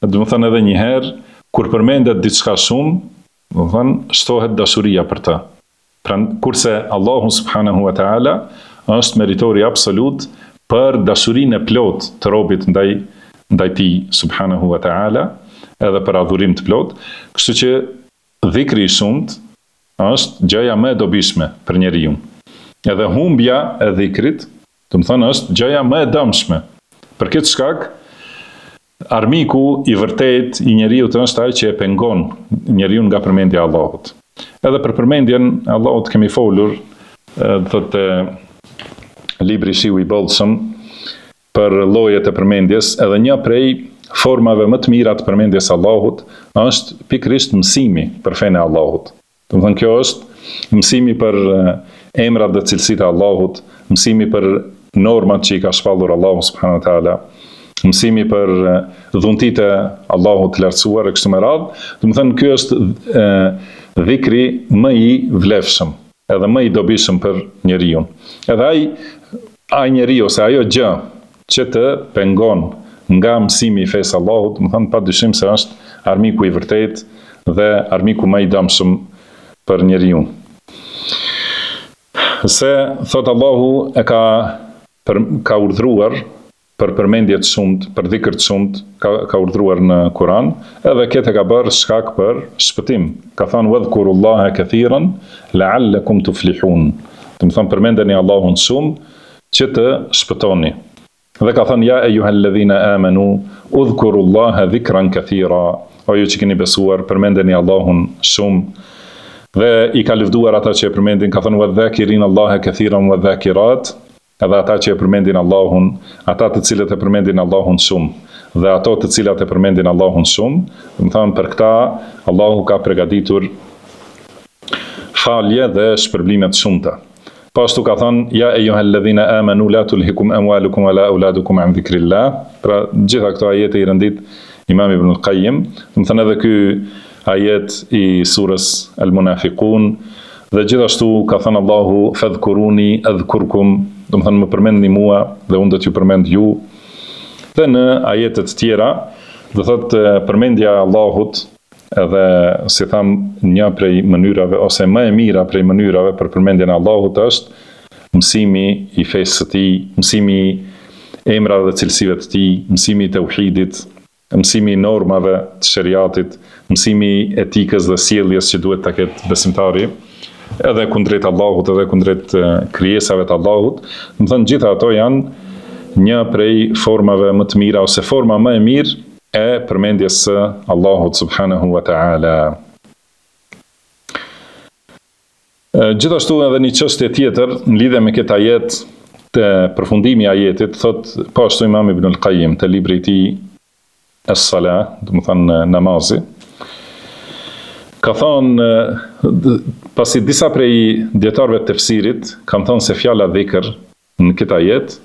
do të thënë edhe një herë, kur përmendet diçka shumë, do të thënë shtohet dashuria për të. Kurse Allahu subhanahu wa ta'ala është meritori absolut për dashurinë e plot të robit ndaj tij subhanahu wa ta'ala, edhe për adhurim të plot, kështu që dhikri i shumt është gjëja më e dobishme për njeriu. Edhe humbja e dhikrit, do të thonë është gjëja më e dëmshme. Për këtë shkak, armiku i vërtet i njeriu është ai që e pengon njeriu nga përmendja e Allahut. Edhe për përmendjen e Allahut kemi folur, thotë libri Shiu i Bollshëm, për llojet e përmendjes, edhe një prej formave më të mira të përmendjes Allahut është pikërisht mësimi për fenë e Allahut. Do të thënë kjo është mësimi për emrat dhe cilësitë e Allahut, mësimi për normat që i ka shpallur Allahu subhanahu wa taala, mësimi për dhuntitë e Allahut të lartësuar e kështu me radhë. Do të thënë ky është dhikri më i vlefshëm, edhe më i dobishëm për njeriu. Edhe ai njeriu ose ajo gjë që të pengon nga mësimi i fesë Allahut, më thënë padyshim se është armiku i vërtet dhe armiku më i dëmshëm për njeriu. Se thot Allahu e ka urdhëruar për përmendje të shumt, për dhikr të shumt, ka urdhëruar në Kur'an, edhe këtë ka bërë shkak për shpëtim. Ka thënë wadhkurullaha kathiran la'allakum tuflihun. Do të thonë përmendeni Allahun shumë që të shpëtoni. Dhe ka thënë ja ejuhalladhina amanu udhkurullaha dhikran kathira. O ju që keni besuar, përmendeni Allahun shumë. Dhe i ka lëvduar ata që e përmendin, ka thënë wadhakirin Allaha kathiran wadhakirat, edhe ata që e përmendin Allahun, ata të cilët e përmendin Allahun shumë, dhe ato të cilat e përmendin Allahun shumë. Do të thonë për këta Allahu ka përgatitur falje dhe shpërblime të shumta. Pashtu ka thënë ja ejuhalladhina amanu la tulhikum amwalukum wala auladukum an dhikrillah. Pra gjitha këto ajete i rëndit Imam Ibn al-Qayyim. Do të thënë edhe ky ajet i surës Al-Munafiqun, dhe gjithashtu ka thënë Allahu fadhkuruni adhkurkum, do të thënë më përmendni mua dhe unë do t'ju përmend ju. Dhe në ajetet tjera do thotë përmendja e Allahut, edhe si tham një prej mënyrave ose më e mira prej mënyrave për përmendjen e Allahut është mësimi i fesë së tij, mësimi i emrave dhe cilësive të tij, mësimi i tauhidit, mësimi i normave të shariatit, mësimi i etikës dhe sjelljes që duhet ta ketë besimtari, edhe kundrejt Allahut, edhe kundrejt krijesave të Allahut. Do të thënë gjitha ato janë një prej formave më të mira ose forma më e mirë e përmendjes së Allahut subhanahu wa ta'ala. Gjithashtu edhe një çështje tjetër në lidhje me këtë ajet, të përfundimi i ajetit, thot pashtu Imam Ibn al-Qayyim te libri i tij as-salah, do të thënë namazi, ka thonë, pasi disa prej dietarëve të tefsirit kanë thonë se fjala dhikr në këtë ajet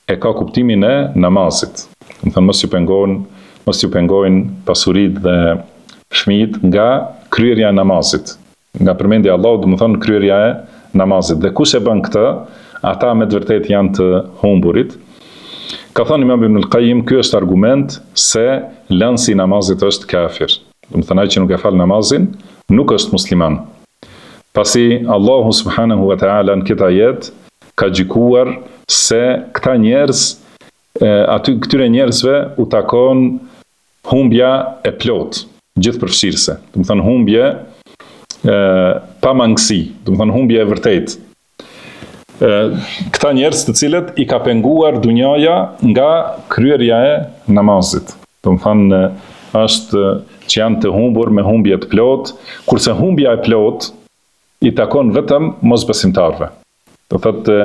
e ka kuptimin e namazit. Do të thënë mos ju pengojnë pasurit dhe fëmijët nga kryerja e namazit. Nga përmendja e Allahut, do të thonë kryerja e namazit. Dhe kush e bën këtë, ata me të vërtetë janë të humburit. Ka thënë Imam Ibn al-Qayyim, ky është argument se lënësi i namazit është kafir. Do të thonë ai që nuk e fal namazin, nuk është musliman. Pasi Allahu subhanahu wa ta'ala në këtë ajet ka gjykuar se këta njerëz, këtyre njerëzve u takon humbja e plot, gjithëpërfshirëse. Do të thonë humbje pa mangësi, do të thonë humbje e vërtet. Këta njerëz të cilët i ka penguar dunjaja nga kryerja e namazit. Do të thonë është që janë të humbur me humbje të plot, kurse humbja e plot i takon vetëm mosbesimtarëve. Do thotë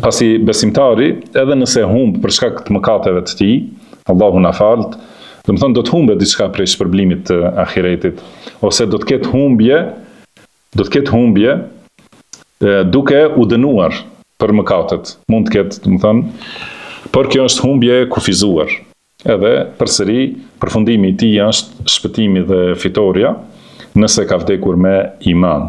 pasi besimtari edhe nëse humb për shkak të mëkateve të tij, Allahu na falt, do të thonë do të humbe diçka prej shpërblimit të ahiretit, ose do të ketë humbje duke u dënuar për mëkatet. Mund të ketë, do të thonë, por kjo është humbje kufizuar. Edhe përsëri përfundimi i tij është shpëtimi dhe fitoria nëse ka vdekur me iman.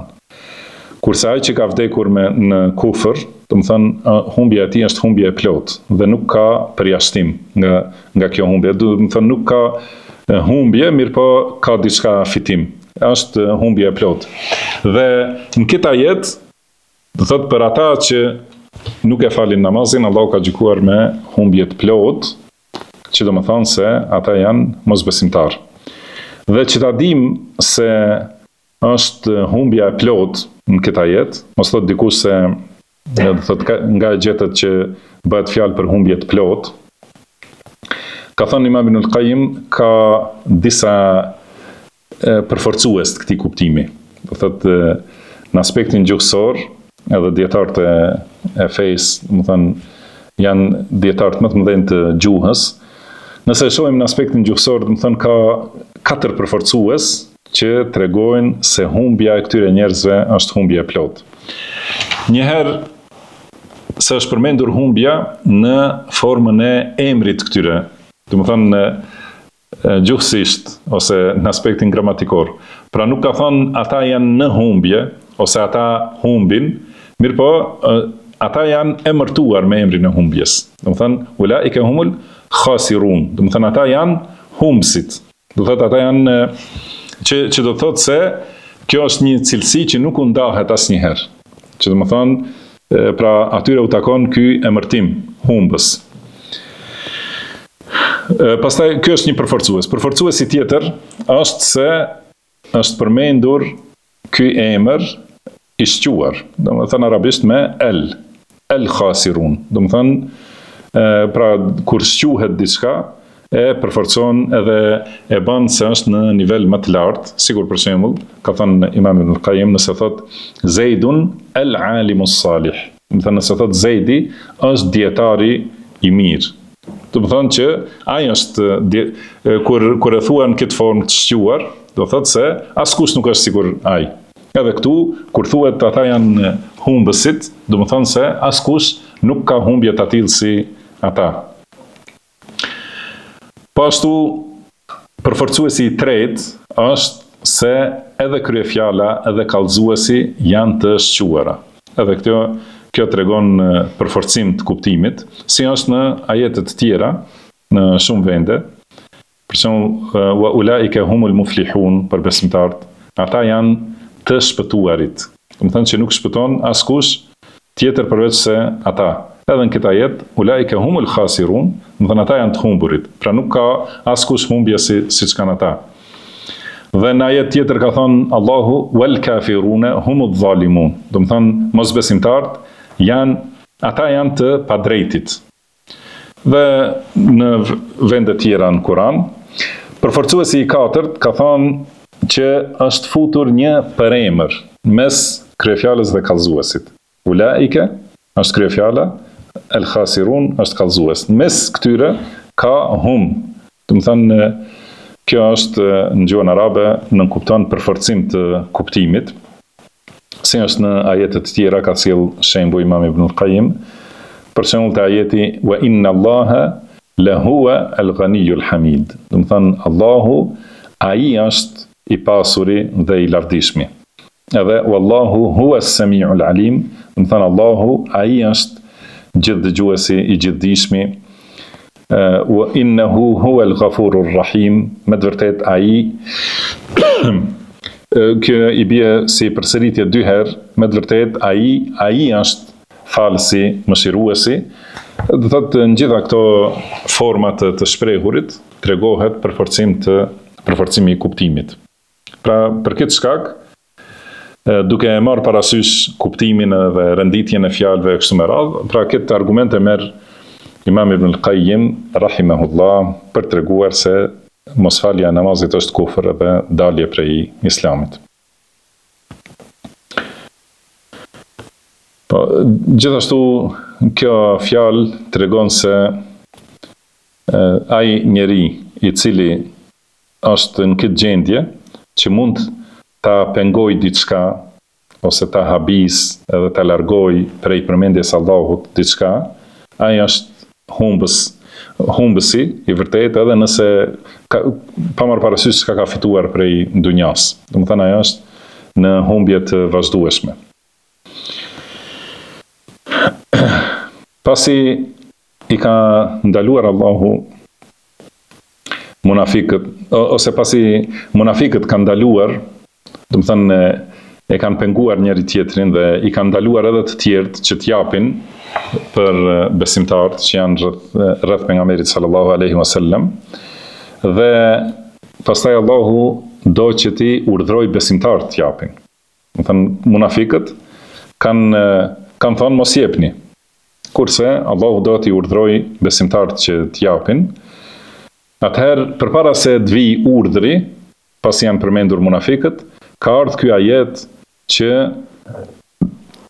Kurse ai që ka vdekur në kufër, do të thonë humbja e tij është humbje e plot dhe nuk ka përjashtim nga kjo humbje. Do të thonë nuk ka humbje, mirë po ka diçka fitim. Është humbje e plot. Dhe në këtë ajet, do thotë për ata që nuk e falin namazin, Allahu ka gjykuar me humbje të plot, që do të thonë se ata janë mosbesimtar. Dhe që ta dim se është humbja e plot në këtë ajet, mos thot dikush se do thot nga gjetet që bëhet fjalë për humbje të plot. Ka thënë Imam Ibn al-Qayyim, ka disa përforcues të këtij kuptimi. Do thot në aspektin gjuhësor, edhe dietarët e fesë, do thënë janë dietarët më të mëdhenj të gjuhës, Nëse shohim në aspektin gjuhësor, do të thonë ka 4 përforcues që tregojnë se humbja e këtyre njerëzve është humbje e plotë. Njëherë se është përmendur humbja në formën e emrit këtyre, do të thonë gjuhësisht ose në aspektin gramatikor. Pra nuk ka thonë ata janë në humbje ose ata humbin, mirë po ata janë emërtuar me emrin e humbjes. Do të thonë ulaika humul khasirun. Do të thonë ata janë humbësit. Do thotë ata janë që do thotë se kjo është një cilësi që nuk u ndahet asnjëherë. Që do të thonë pra atyre u takon ky emërtim humbës. Pastaj ky është një përforcues. Përforcuesi tjetër është se është përmendur ky emër i shquar, domethënë arabisht me el khasirun. Domethënë pra kur shquhet diçka e përforcon edhe e bën se është në nivel më të lartë, sigur për shembull, ka thënë Imam Ibn Qayyim nëse thot Zeidun el alimus salih. Domethënë nëse thot Zeidi është dietari i mirë. Do të thonë që ai është kur e thuan këtë formë të shquar, do thotë se askush nuk është sigur ai. Edhe këtu kur thuhet ata janë humbësit, do të thonë se askush nuk ka humbje të tillë si ata. Po ashtu përforcuesi i tretë është se edhe kryefjala edhe kallëzuesi janë të shquara. Edhe kjo tregon përforcim të kuptimit, si është në ajetet të tjera në shumë vende. Për shembull, wa ulaika humul muflihun për besimtarët, ata janë të shpëtuarit. Do të thonë që nuk shpëton askush tjetër përveç se ata. Edhe në këtë ajet, ulaika humul khasirun, do të thonë ata janë të humburit. Pra nuk ka askush humbje siç kanë ata. Dhe në ajet tjetër ka thonë Allahu wal kafiruna humudh zalimun. Do të thonë mosbesimtarët ata janë të padrejtit. Dhe në vende tjera në Kur'an, përforcuesi i katërt ka thonë që është futur një përemër mes kryefjalës dhe kallëzuesit. Ulaika është kryefjala, el khasirun është kallëzues. Mes këtyre ka hum. Do të thonë kjo është në gjuhën arabe nënkupton përforcim të kuptimit. Si është në ajetet të tjera ka sjell shembull Imam Ibn Qayyim, për shembull te ajeti wa inna Allaha lahuwa al-ghaniyyul hamid. Do të thonë Allahu ai është i pasuri dhe i lavdishmi. Edhe wallahu huwa as-sami'ul alim. Do të thonë Allahu ai është gjithdëgjuesi i gjithdijshmi. Wa innahu huwa al-ghafurur rahim. Me të vërtetë ai kjo i bie si përsëritje 2 herë, me të vërtetë ai është falësi, mëshiruesi. Do thotë në gjitha këto forma të shprehurit tregohet përforcimi i kuptimit. Pra për këtë shkak, duke e marrë parasysh kuptimin dhe renditjen e fjalëve kështu me radhë, pra këtë argumente merr Imam Ibn Qayyim rahimahullah për treguar se mosfalja e namazit është kufër dhe dalje prej islamit. Po, gjithashtu kjo fjalë tregon se ai njeri i cili është në këtë gjendje që mund ta pengoj diçka ose ta habis edhe ta largoj prej përmendjes Allahut diçka, ai është humbësi i vërtetë edhe nëse pa marrë parasysh çka ka fituar prej dunjas. Domethënë ajo është në humbje të vazhdueshme. Pasi i ka ndaluar Allahu munafikët, ose pasi munafikët kanë ndaluar, domethënë e kanë penguar njëri tjetrin dhe i kanë ndaluar edhe të tjerët që t'japin për besimtarët që janë rreth pejgamberit sallallahu alaihi wasallam. Dhe pastaj Allahu do që ti urdhroj besimtarët të japin. Do thënë munafikët kanë thonë mos jepni. Kurse Allahu do t'i urdhroj besimtarët që të japin. Atëherë përpara se të vijë urdhri, pasi janë përmendur munafikët, ka ardhur ky ajet që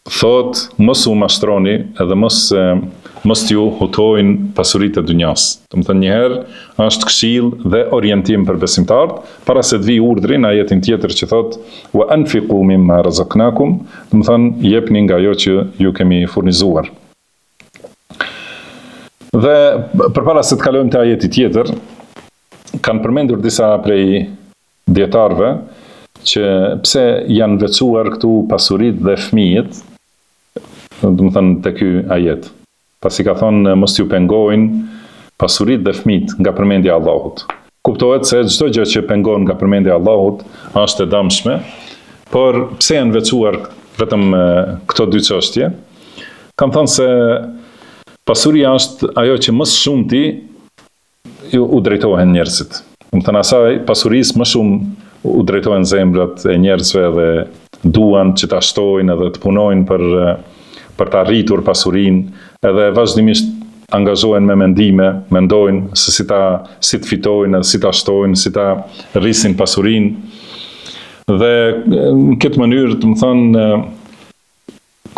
thot mos u mashtroni edhe mos t'ju hutojnë pasuritë e dunjas. Do të thënë njëherë është këshill dhe orientim për besimtarët, para se të vi urdhri në ajetin tjetër që thot wa anfiqu mimma razaqnakum, do të thënë jepni nga ajo që ju kemi furnizuar. Dhe përpara se të kalojmë te ajeti tjetër, kanë përmendur disa prej dietarëve që pse janë veçuar këtu pasuritë dhe fëmijët, do të thënë te ky ajet. Pasi ka thonë mos ju pengojnë pasuritë dhe fëmijët nga përmendja e Allahut. Kuptohet se çdo gjë që pengon nga përmendja e Allahut është e dëmshme, por pse janë veçuar vetëm këto dy çështje? Kam thënë se pasuria është ajo që më shumti u drejtohen njerëzit. Do të thënë asaj pasurisë më shumë u drejtohen zemrat e njerëzve dhe duan që ta shtojnë edhe të punojnë për të arritur pasurinë, edhe vazhdimisht angazhohen me mendime, mendojnë se si të fitojnë, si ta shtojnë, si ta rrisin pasurinë. Dhe në këtë mënyrë, të më thënë,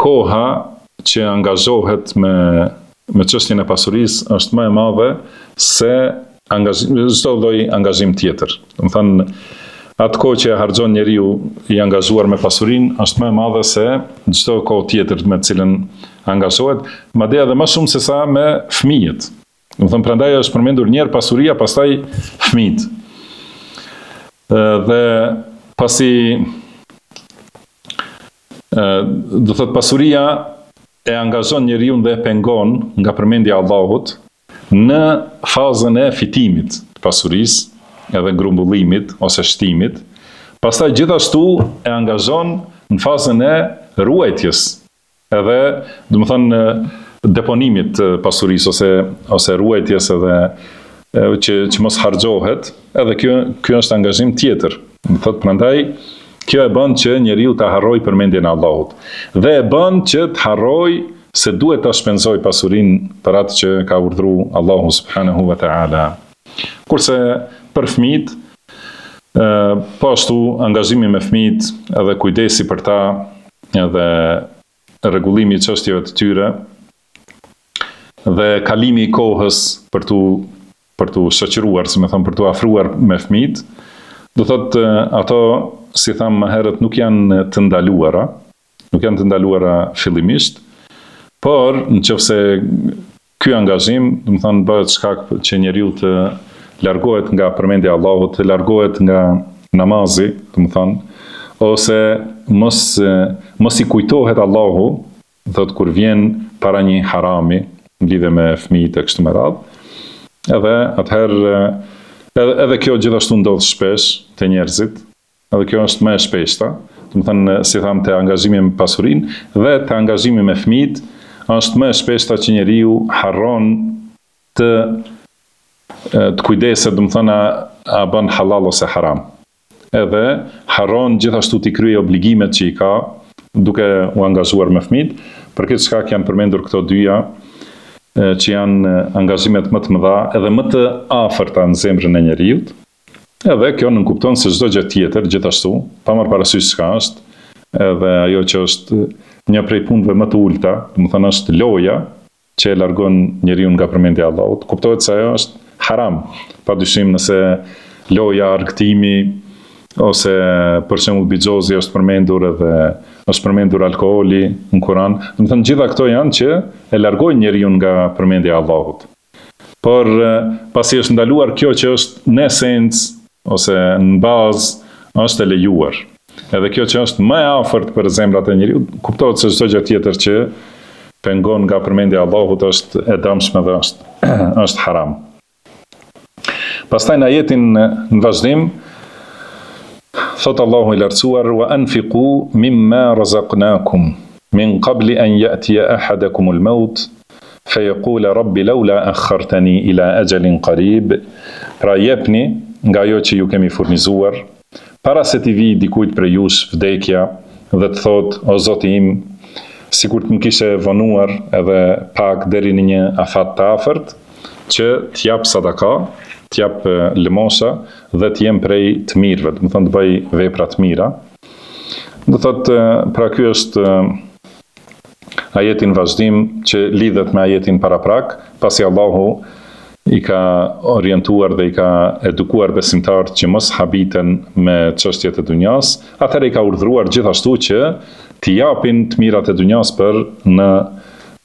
koha që angazhohet me çështjen e pasurisë është më e madhe se çdo lloj angazhim tjetër. Do të thënë, atë kohë që harxhon njeriu i angazhuar me pasurinë është më e madhe se çdo kohë tjetër me të cilën angazhohet, madje edhe më shumë se sa me fëmijët. Do të thënë, prandaj është përmendur një herë pasuria, pastaj fëmijët. Dhe pasi do thot pasuria e angazhon njeriu dhe e pengon nga përmendja e Allahut në fazën e fitimit të pasurisë, edhe grumbullimit ose shtimit, pastaj gjithashtu e angazhon në fazën e ruajtjes, edhe do të thënë deponimit të pasurisë ose ruajtjes edhe që mos harxhohet, edhe ky është angazhim tjetër. Do thotë prandaj kjo e bën që njeriu ta harrojë përmendjen e Allahut dhe e bën që të harrojë se duhet ta shpenzojë pasurinë për atë që ka urdhëruar Allahu subhanahu wa taala. Kurse për fëmijët, po ashtu angazhimi me fëmijët, edhe kujdesi për ta, edhe rregullimi i çështjeve të tyre, dhe kalimi i kohës për tu shoqëruar, si më thon, për tu afruar me fëmijët, do thotë ato, si tham më herët, nuk janë të ndaluara fillimisht, por nëse ky angazhim, do të thon, bëhet shkak që njeriu të largohet nga përmendja e Allahut, të largohet nga namazi, do të thon, ose mos i kujtohet Allahu, thot kur vjen para një harami në lidhje me fëmijët e kështu me radhë, edhe atëherë edhe kjo gjithashtu ndodh shpesh te njerëzit, edhe kjo është më e shpeshta, do të thënë, si tham, te angazhimi me pasurinë dhe te angazhimi me fëmijët është më e shpeshta që njeriu harron të kujdeset, do të thënë, a bën halal ose haram. Edhe harron gjithashtu t'i kryej obligimet që i ka duke u angazhuar me fëmijët. Për këtë shkak janë përmendur këto dyja që janë angazhimet më të mëdha edhe më të afërta në zemrën e njeriut. Edhe kjo nënkupton se çdo gjë tjetër gjithashtu, pa marrë parasysh çka është, edhe ajo që është një prej punëve më të ulta, do të thënë është loja që e largon njeriu nga përmendja e Allahut. Kuptohet se ajo është haram, padyshim nëse loja, argëtimi, ose për shembull bixhozi është përmendur edhe është përmendur alkooli në Kur'an. Do të thënë gjitha këto janë që e largojnë njeriu nga përmendja e Allahut. Por pasi është ndaluar kjo që është në esencë ose në bazë është e lejuar. Edhe kjo që është më e afërt për zemrat e njeriu, kuptohet se çdo gjë tjetër që pengon nga përmendja e Allahut është e dëmshme dhe është haram. Pastaj në ajetin në vazhdim, thot Allahu i lartësuar, wa anfiqu mimma razaqnakum min qabli an ya'tiya ahadakum al-maut fa yaqula rabbi laula akhartani ila ajalin qarib. Pra jepni nga ajo që ju kemi furnizuar, para se t'i vi dikujt prej jush vdekja dhe të thot, o Zoti im, sikur të më kishe vonuar edhe pak deri në një afat të afërt, që t'jap sadaka, t'jap lëmosha dhe t'jem prej të mirëve, do të thonë të bëj vepra të mira. Do thotë, pra ky është ajetin vazhdim që lidhet me ajetin paraprak, pasi Allahu i ka orientuar dhe i ka edukuar besimtarët që mos habiten me çështjet e dunjas, atëherë i ka urdhëruar gjithashtu që t'i japin të mirat e dunjas për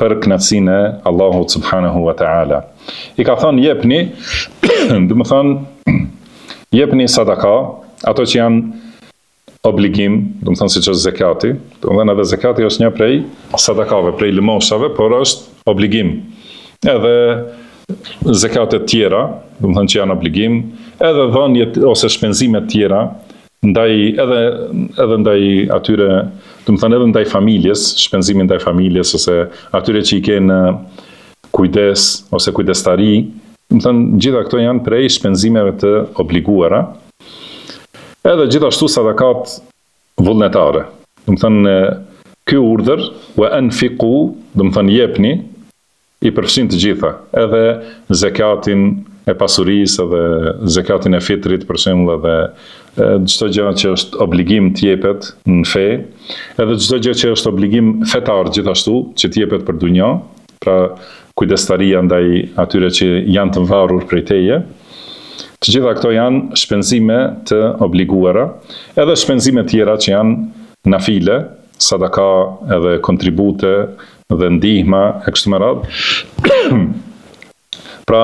kënaqësinë e Allahut subhanahu wa ta'ala. I ka thënë jepni, do të thonë jepni sadaka, ato që janë obligim, do të thonë siç është zakati, do të thonë edhe zakati është një prej sadakave, prej lëmoshave, por është obligim. Edhe zakatet tjera, do të thonë që janë obligim, edhe dhënjet ose shpenzimet tjera edhe ndaj atyre, do të thonë edhe ndaj familjes, shpenzimin ndaj familjes ose atyre që i kenë kujdes ose kujdestari, do të thonë gjitha këto janë prej shpenzimeve të obliguara. Edhe gjithashtu sadakat vullnetare. Do të thonë ky urdhër wa anfiqu, do të thonë jepni, i përfshin të gjitha, edhe zakatin e pasurisë, edhe zakatin e fitrit për shembull, edhe çdo gjë që është obligim të jepet në fe, edhe çdo gjë që është obligim fetar gjithashtu që të jepet për dunjë, pra kujdestaria ndaj atyre që janë të varur prej teje. Të gjitha këto janë shpenzime të obliguara, edhe shpenzime tjera që janë nafile, sadaka edhe kontribute dhe ndihma e kështu me radhë. Pra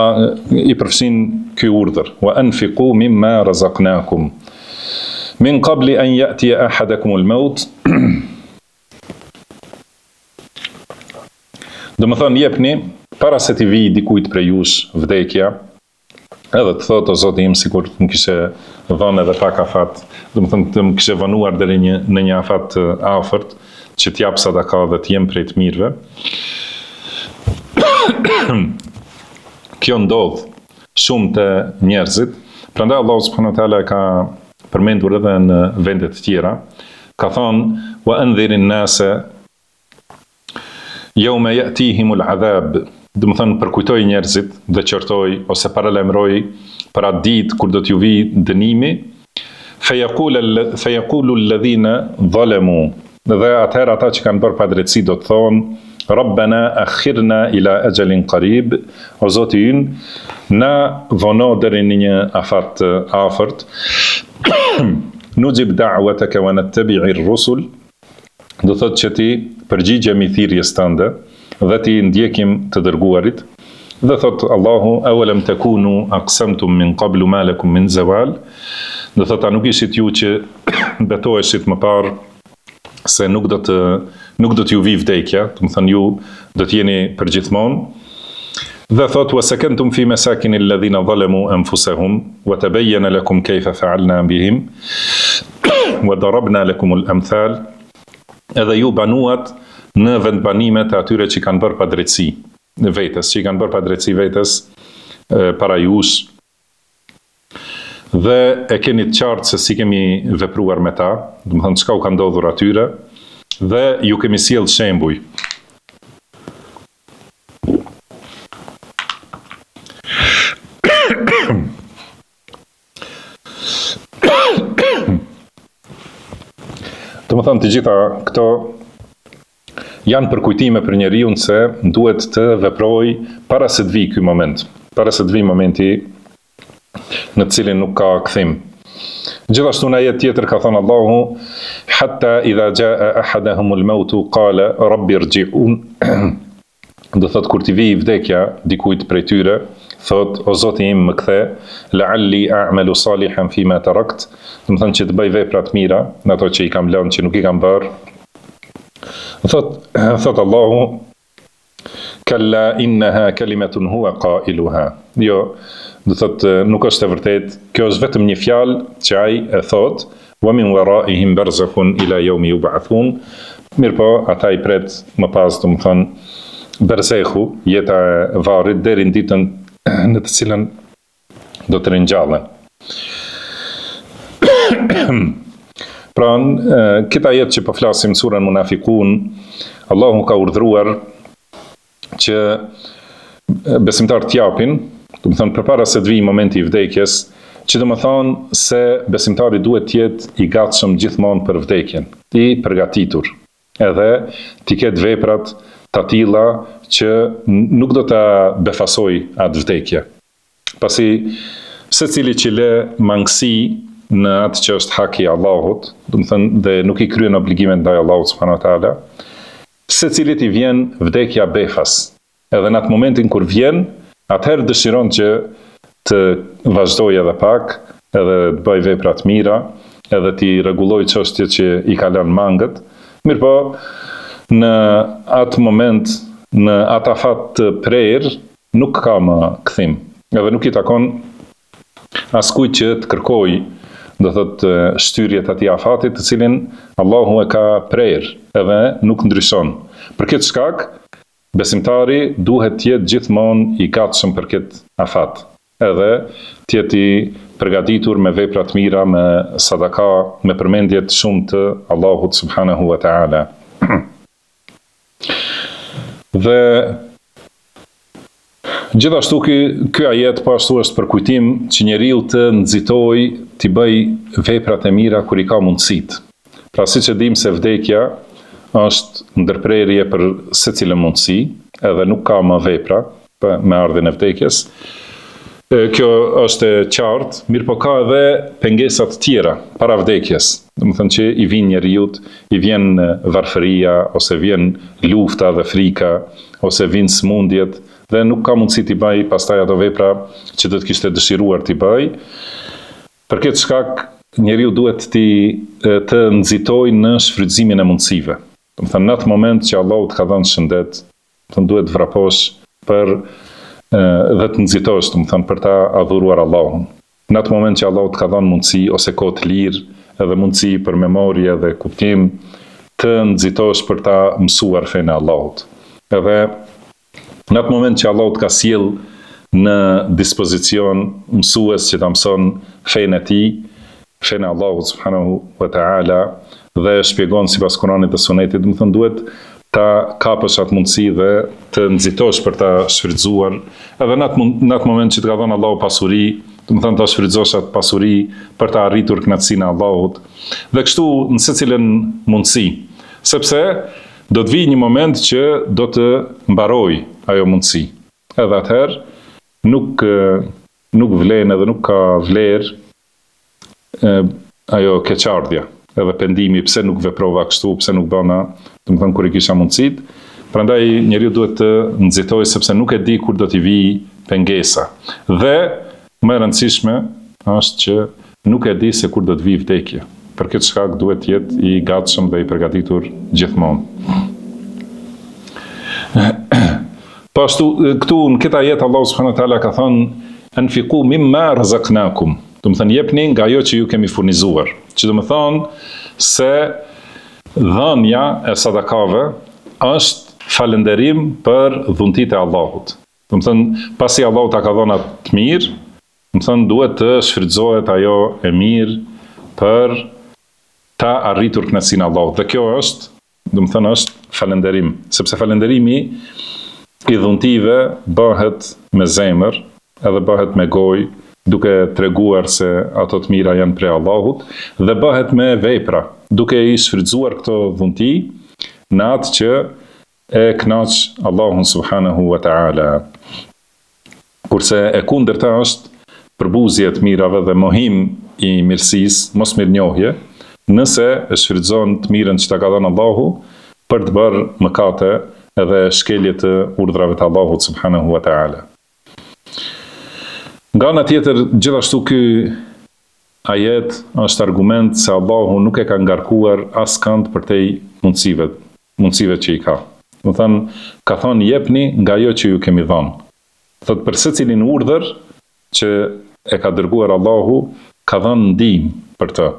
i përfshin ky urdhër, wa anfiqu mimma razaqnakum min qabli an ya'tiya ahadakum al-maut. Do të thonë jepni para se t'i vijë dikujt prej jush vdekja, edhe të thotë o Zoti im sikur më kishe dhënë edhe pak afat, do të thonë të më kishe vonuar deri në një afat të afërt, që t'jap sadaka dhe t'jem prej të mirëve. Kjo ndodh shumë të njerëzit, prandaj Allahu subhanahu wa taala ka përmendur edhe në vende të tjera, ka thonë wa andhirin nase yawma ya'tihimul adhab, do të thonë përkujtoj njerëzit dhe qortoj ose paralajmëroj për atë ditë kur do t'ju vijë dënimi, feyaqulu alladhina zalamu, dhe atëherë ata që kanë bërë padrejtësi do të thonë Rabbana akhirna ila ajalin qarib, o Zoti ynë, na vono deri në një afat afërt, nujib da'wataka wa nattabi'ir rusul, do thotë që ti përgjigjemi thirrjes tënde dhe ti ndjekim të dërguarit, dhe thotë Allahu awalam takunu aqsamtum min qablu ma lakum min zawal, do thotë a nuk ishit ju që betoheshit më parë se nuk do t'ju vi vdekja, do të thonë ju do t'jeni përgjithmonë. Dhe thot wa sakantum fi masakin alladhina zalamu anfusahum wa tabayyana lakum kayfa fa'alna bihim wa darabna lakum al-amthal, edhe ju banuat në vendbanimet e atyre që kanë bërë padrejtësi vetes, që kanë bërë padrejtësi vetes para jush, dhe e keni të qartë se si kemi vepruar me ta, do të thonë çka u ka ndodhur atyre, dhe ju kemi sjell shembuj. Do të thonë të gjitha këto janë përkujtime për njeriu se duhet të veproj para se të vijë ky moment, para se të vijë momenti në të cilin nuk ka kthim. Gjithashtu në ajet tjetër ka thënë Allahu hatta idha jaa ahaduhumul maut qala rabbi irji'un, do thot kur t'i vijë vdekja dikujt prej tyre, thot o Zoti im më kthe, la'alli a'malu salihan fima tarakt, do të thonë që të bëj vepra të mira në ato që i kam lënë, që nuk i kam bërë. Thot Allahu kalla innaha kalimatun huwa qailuha, jo, do thotë nuk është e vërtet, kjo është vetëm një fjalë që ai e thot, wa min waraihim barzakhun ila yawmi yub'athun, mirëpo ata i pret më pas, do të thonë berzekhu, jeta e varrit deri në ditën në të cilën do të ringjallen. Pra, këta jetë që po flasim surën Munafikun, Allahu ka urdhëruar që besimtarët t'japin, do të thonë përpara se të vijë momenti i vdekjes, që do të thonë se besimtari duhet të jetë i gatshëm gjithmonë për vdekjen, i përgatitur, edhe t'i ketë veprat të tilla që nuk do të befasoj atë vdekje. Pasi secili që le mangësi në atë që është haki i Allahut, do të thënë dhe nuk i kryen obligimet ndaj Allahut subhanahu wa taala, secilit i vjen vdekja befas. Edhe në atë momentin kur vjen, atëherë dëshiron që të vazhdojë edhe pak, edhe të bëj vepra të mira, edhe t'i rregullojë çështjet që i ka lënë mangët. Mirpo në atë moment, në atë afat të prerë, nuk ka më kthim. Edhe nuk i takon askujt që të kërkojë, do thotë, shtyrje të atij afatit, të cilin Allahu e ka prerë, edhe nuk ndryshon. Për këtë shkak, besimtari duhet të jetë gjithmonë i gatshëm për këtë afat, edhe të jetë i përgatitur me vepra të mira, me sadaka, me përmendje të shumtë të Allahut subhanahu wa taala. Dhe gjithashtu ky ajet po ashtu është për kujtim që njeriu të nxitojë të bëj veprat e mira kur i ka mundësitë. Pra siç e dim se vdekja është ndërprerje për secilën mundësi, edhe nuk ka më vepra me ardhin e vdekjes. Kjo është e qartë, mirë po ka edhe pengesat tjera para vdekjes. Do të thënë që i vjen njeriut, i vjen varfëria, ose vjen lufta dhe frika, ose vjen smundjet, dhe nuk ka mundësi t'i bëj pastaj ato vepra që do të kishte dëshiruar t'i bëj. Për këtë shkak, njeriu duhet të nxitojë në shfrytëzimin e mundësive. Do të thënë në atë moment që Allahu të ka dhënë shëndet, do të duhet vraposh për dhe të nxitosh, do të thënë për ta adhuruar Allahun. Në atë moment që Allahu të ka dhënë mundësi ose kohë të lirë, edhe mundësi për memorie dhe kuptim, të nxitosh për ta mësuar fenë e Allahut. Edhe në atë moment që Allahu të ka sjell në dispozicion mësues që ta mëson fenë e tij, fenë e Allahut subhanahu wa taala, dhe shpjegon sipas Kuranit dhe Sunetit, do të thënë duhet ta kapësh atë mundësi dhe të nxitosh për ta shfrytzuar, edhe në atë moment që të ka dhënë Allahu pasuri, do të thënë ta shfrytëzosh atë pasuri për të arritur kënaqësinë e Allahut. Dhe kështu në secilën mundësi, sepse do të vijë një moment që do të mbarojë ajo mundësi. Edhe atëherë nuk vlen edhe nuk ka vlerë ajo keqardhja, edhe pendimi pse nuk veprova kështu, pse nuk bëna, do të thënë kur i kisha mundësitë. Prandaj njeriu duhet të nxitojë sepse nuk e di kur do t'i vijë pengesa. Dhe më e rëndësishme është që nuk e di se kur do të vijë vdekja. Për këtë shkak duhet të jetë i gatshëm dhe i përgatitur gjithmonë. Po ashtu këtu në këtë ajet Allahu subhanahu wa taala ka thënë anfiqu mimma razaqnakum. Do të thënë jepni nga ajo që ju kemi furnizuar. Që do të thonë se dhënia e sadakave është falënderim për dhuntitë e Allahut. Do të thënë pasi Allahu ta ka dhënë atë të mirë, do të thënë duhet të shfrytëzohet ajo e mirë për ta arritur kënaqësinë e Allahut. Dhe kjo është, do të thënë është falënderim, sepse falënderimi i dhuntive bëhet me zemër, edhe bëhet me gojë, duke treguar se ato të mira janë prej Allahut, dhe bëhet me vepra, duke i shfrytzuar këto dhunti në atë që e kënaq Allahun subhanahu wa taala. Kurse e kundërta është përbuzje të mirave dhe mohim i mirësisë, mos mirënjohje, nëse e shfrytëzon të mirën që ta ka dhënë Allahu për të bërë mëkate edhe shkelje të urdhrave të Allahut subhanahu wa taala. Nga ana tjetër, gjithashtu ky ajet është argument se Allahu nuk e ka ngarkuar askënd përtej mundësive që i ka. Do të thënë, ka thonë jepni nga ajo që ju kemi dhënë. Thotë për secilin urdhër që e ka dërguar Allahu, ka dhënë ndihmë për të.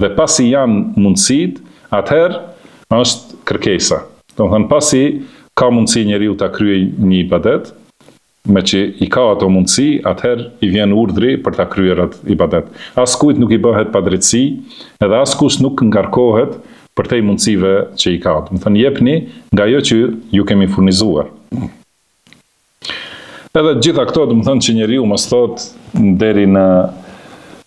Dhe pasi janë mundësit, atëherë është kërkesa. Do të thënë, pasi ka mundësi njeriu ta kryej një ibadet, me që i ka ato mundësi, atëherë i vjen urdhri për ta kryer atë ibadet. Askujt nuk i bëhet padrejtësi, edhe askush nuk ngarkohet për te mundësive që i ka. Do të thënë, jepni nga ajo që ju kemi furnizuar. Edhe gjitha këto, do të thënë që njeriu mos thotë deri në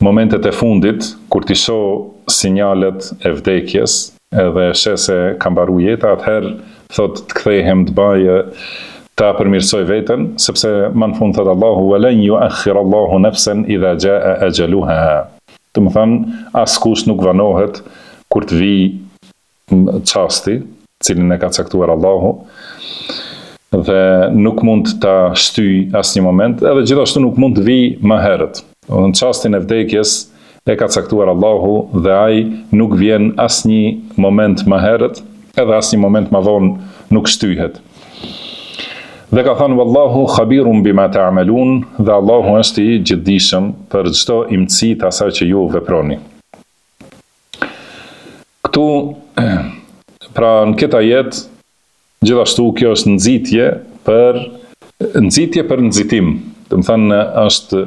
momentet e fundit, kur t'i shoh sinjalet e vdekjes, edhe sheh se ka mbaruar jeta, atëherë thot të kthehem të baje ta përmirësoj veten, sepse më në fund thot Allahu walan yu'akhkhir Allahu nafsan idha jaa ajaluha. Do të thonë askush nuk vanohet kur të vi çasti, cilin e ka caktuar Allahu, dhe nuk mund ta shtyj asnjë moment, edhe gjithashtu nuk mund të vi më herët. Në çastin e vdekjes e ka caktuar Allahu dhe ai nuk vjen asnjë moment më herët, edhe asnjë moment më vonë nuk shtyhet. Dhe ka thënë wallahu khabirun bima ta'malun, dhe Allahu është i gjithdijshëm për çdo imtësi të asaj që ju veproni. Këtu, pra në këtë ajet, gjithashtu kjo është nxitje për nxitim. Do të thënë është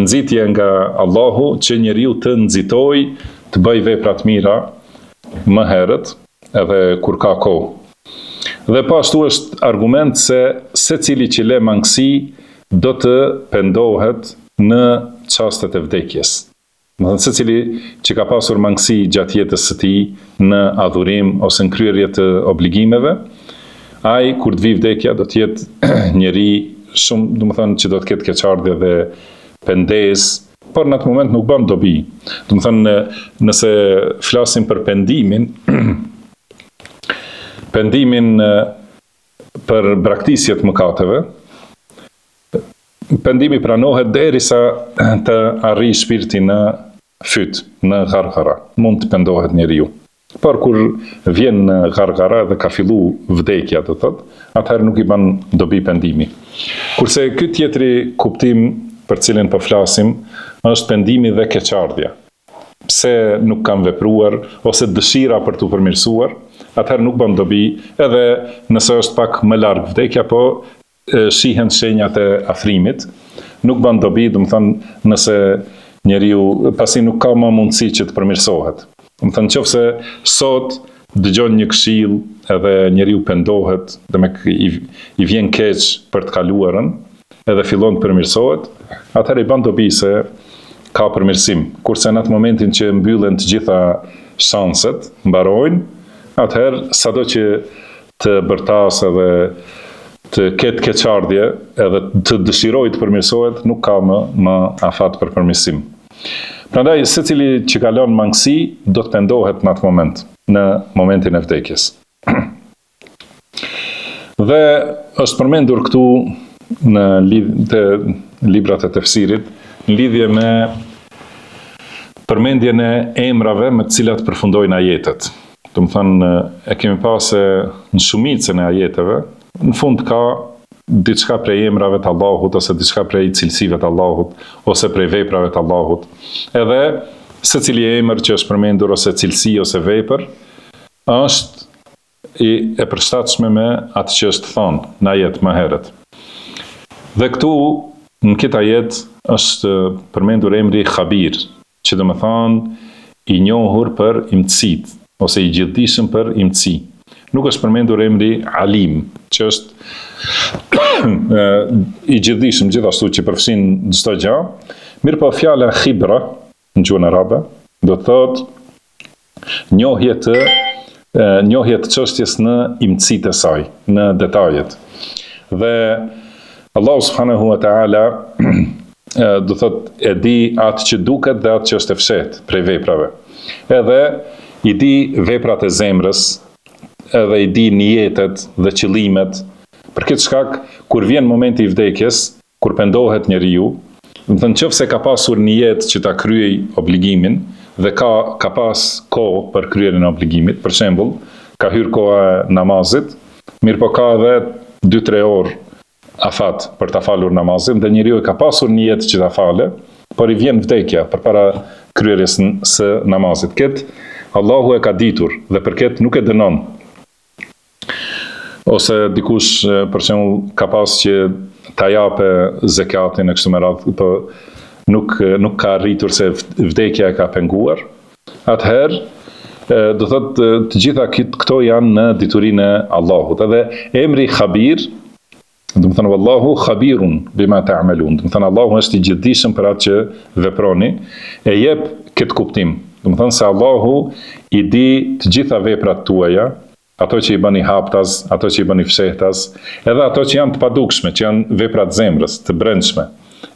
nxitje nga Allahu që njeriu të nxitoj të bëj vepra të mira më herët, edhe kur ka kohë. Dhe pashtu është argument se secili që le mangësi do të pendohet në çastet e vdekjes. Do të thënë secili që ka pasur mangësi gjatë jetës së tij në adhurim ose në kryerje të obligimeve, ai kur të vi vdekja do të jetë njeri shumë, do të thënë që do të ketë keqardhje dhe pendesë, por në atë moment nuk bën dobi. Do të thënë nëse flasim për pendimin, pendimin për braktisjet mëkateve, pendimi pranohet derisa të arrijë shpirti në fyt, në gharghara. Mund të pendohet njeriu. Por kur vjen në gharghara dhe ka fillu vdekja, do thotë, atëherë nuk i bën dobi pendimi. Kurse ky tjetri kuptim për cilin po flasim është pendimi dhe keqardhja. Pse nuk kam vepruar ose dëshira për të përmirësuar, atëherë nuk bën dobi, edhe nëse është pak më larg vdekja, po shihen shenjat e afrimit, nuk bën dobi, do të thënë nëse njeriu pasi nuk ka më mundësi që të përmirësohet. Do të thënë nëse sot dëgjon një këshill edhe njeriu pendohet, i vjen keq për të kaluarën, edhe fillon të përmirësohet, atëherë i bën dobi se ka përmirësim. Kurse në atë momentin që mbyllen të gjitha shanset, mbarojnë, atëherë sado që të bërtas edhe të ketë keqardhje edhe të dëshiroj të përmirësohet, nuk ka më afat për përmirësim. Prandaj secili që kalon mangësi do të pendohet në atë moment, në momentin e vdekjes. Dhe është përmendur këtu në librat e tefsirit, në lidhje me përmendjen e emrave me të cilat përfundojnë ajetet. Do të thënë, e kemi pasë në shumicën e ajeteve, në fund ka diçka prej emrave të Allahut, ose diçka prej cilësive të Allahut, ose prej veprave të Allahut. Edhe secili emër që është përmendur, ose cilësi, ose vepër, është e përshtatshme me atë që është thonë në ajet më herët. Dhe këtu, në këtë ajet, është përmendur emri Khabir, që do të thonë i njohur për imtësit, ose i gjithdijshëm për imtësi. Nuk është përmendur emri Alim, që është i gjithdijshëm gjithashtu që përfshin çdo gjë, mirë po fjala Khibra në gjuhën arabe do të thotë njohje të çështjes në imtësitë e saj, në detajet. Dhe Allahu subhanahu wa taala do thotë e di atë që duket dhe atë që është e fshehtë prej veprave. Edhe i di veprat e zemrës, edhe i di niyetet dhe qëllimet. Për këtë shkak, kur vjen momenti i vdekjes, kur pendohet njeriu, do të thënë nëse ka pasur niyet që ta kryej obligimin dhe ka pas kohë për kryerjen e obligimit, për shembull, ka hyrë koha e namazit, mirë po ka edhe 2-3 orë afat për ta falur namazin, dhe njeriu ka pasur niyet që ta falë, por i vjen vdekja përpara kryerjes së namazit. Këtë Allahu e ka ditur dhe për këtë nuk e dënon. Ose dikush për shembull ka pas që ta jape zakatin e kështu me radhë, po nuk ka arritur se vdekja e ka penguar. Atëherë do thotë të gjitha këto janë në diturinë e Allahut. Edhe emri Khabir, do të thonë wallahu khabirun bima ta'malun. Do të thonë Allahu është i gjithdijshëm për atë që veproni, e jep këtë kuptim. Do të thonë se Allahu i di të gjitha veprat tuaja, ato që i bën i haptas, ato që i bën i fshehtas, edhe ato që janë të padukshme, që janë veprat zemrës, të brendshme,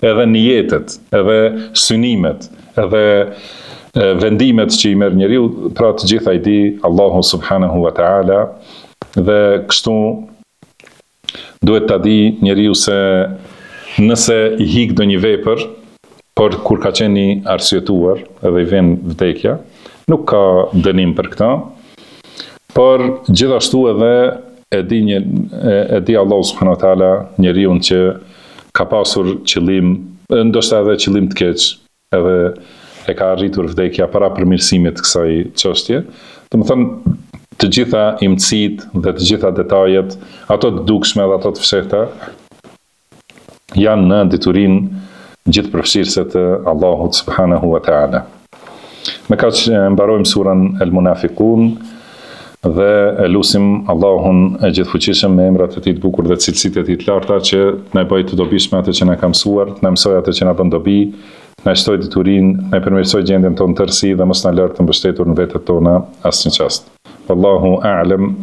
edhe nijetet, edhe synimet, edhe vendimet që i merr njeriu, pra të gjitha i di Allahu subhanahu wa ta'ala, dhe kështu duhet ta di njeriu se nëse i hik ndonjë vepër, por kur ka qenë i arsyetuar edhe i vjen vdekja, nuk ka dënim për këtë, por gjithashtu edhe e di Allahu subhanahu wa ta'ala njeriu që ka pasur qëllim, ndoshta edhe qëllim të keq, edhe e ka arritur vdekja para përmirësimit të kësaj çështje. Domethënë të gjitha imësitë dhe të gjitha detajet, ato të dukshme dhe ato të fshehta, janë në diturinë gjithëpërfshirëse të Allahut subhanahu wa ta'ala. Me kaq mbarojmë surën El Munafiqun dhe e lusim Allahun e gjithfuqishëm me emrat e tij të bukur dhe cilësitë e tij të larta që na bëj të dobishme atë që na ka mësuar, na mësoj atë që na bën dobi, na shtoj diturinë, na përmirësoj gjendjen tonë tërësi dhe mos na lër të mbështetur në vetët tona asnjë çast. Wallahu a'lam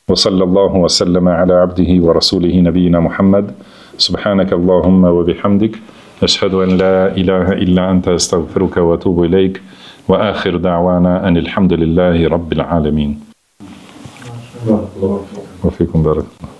wa sallallahu wa sallama ala abdihi wa rasulihi nabiyina Muhammad. Subhanaka Allahumma wa bihamdik, ashhadu an la ilaha illa anta astaghfiruka wa atubu ilaik, wa akhiru da'wana anil hamdulillahi rabbil alamin. Wa fikum barak.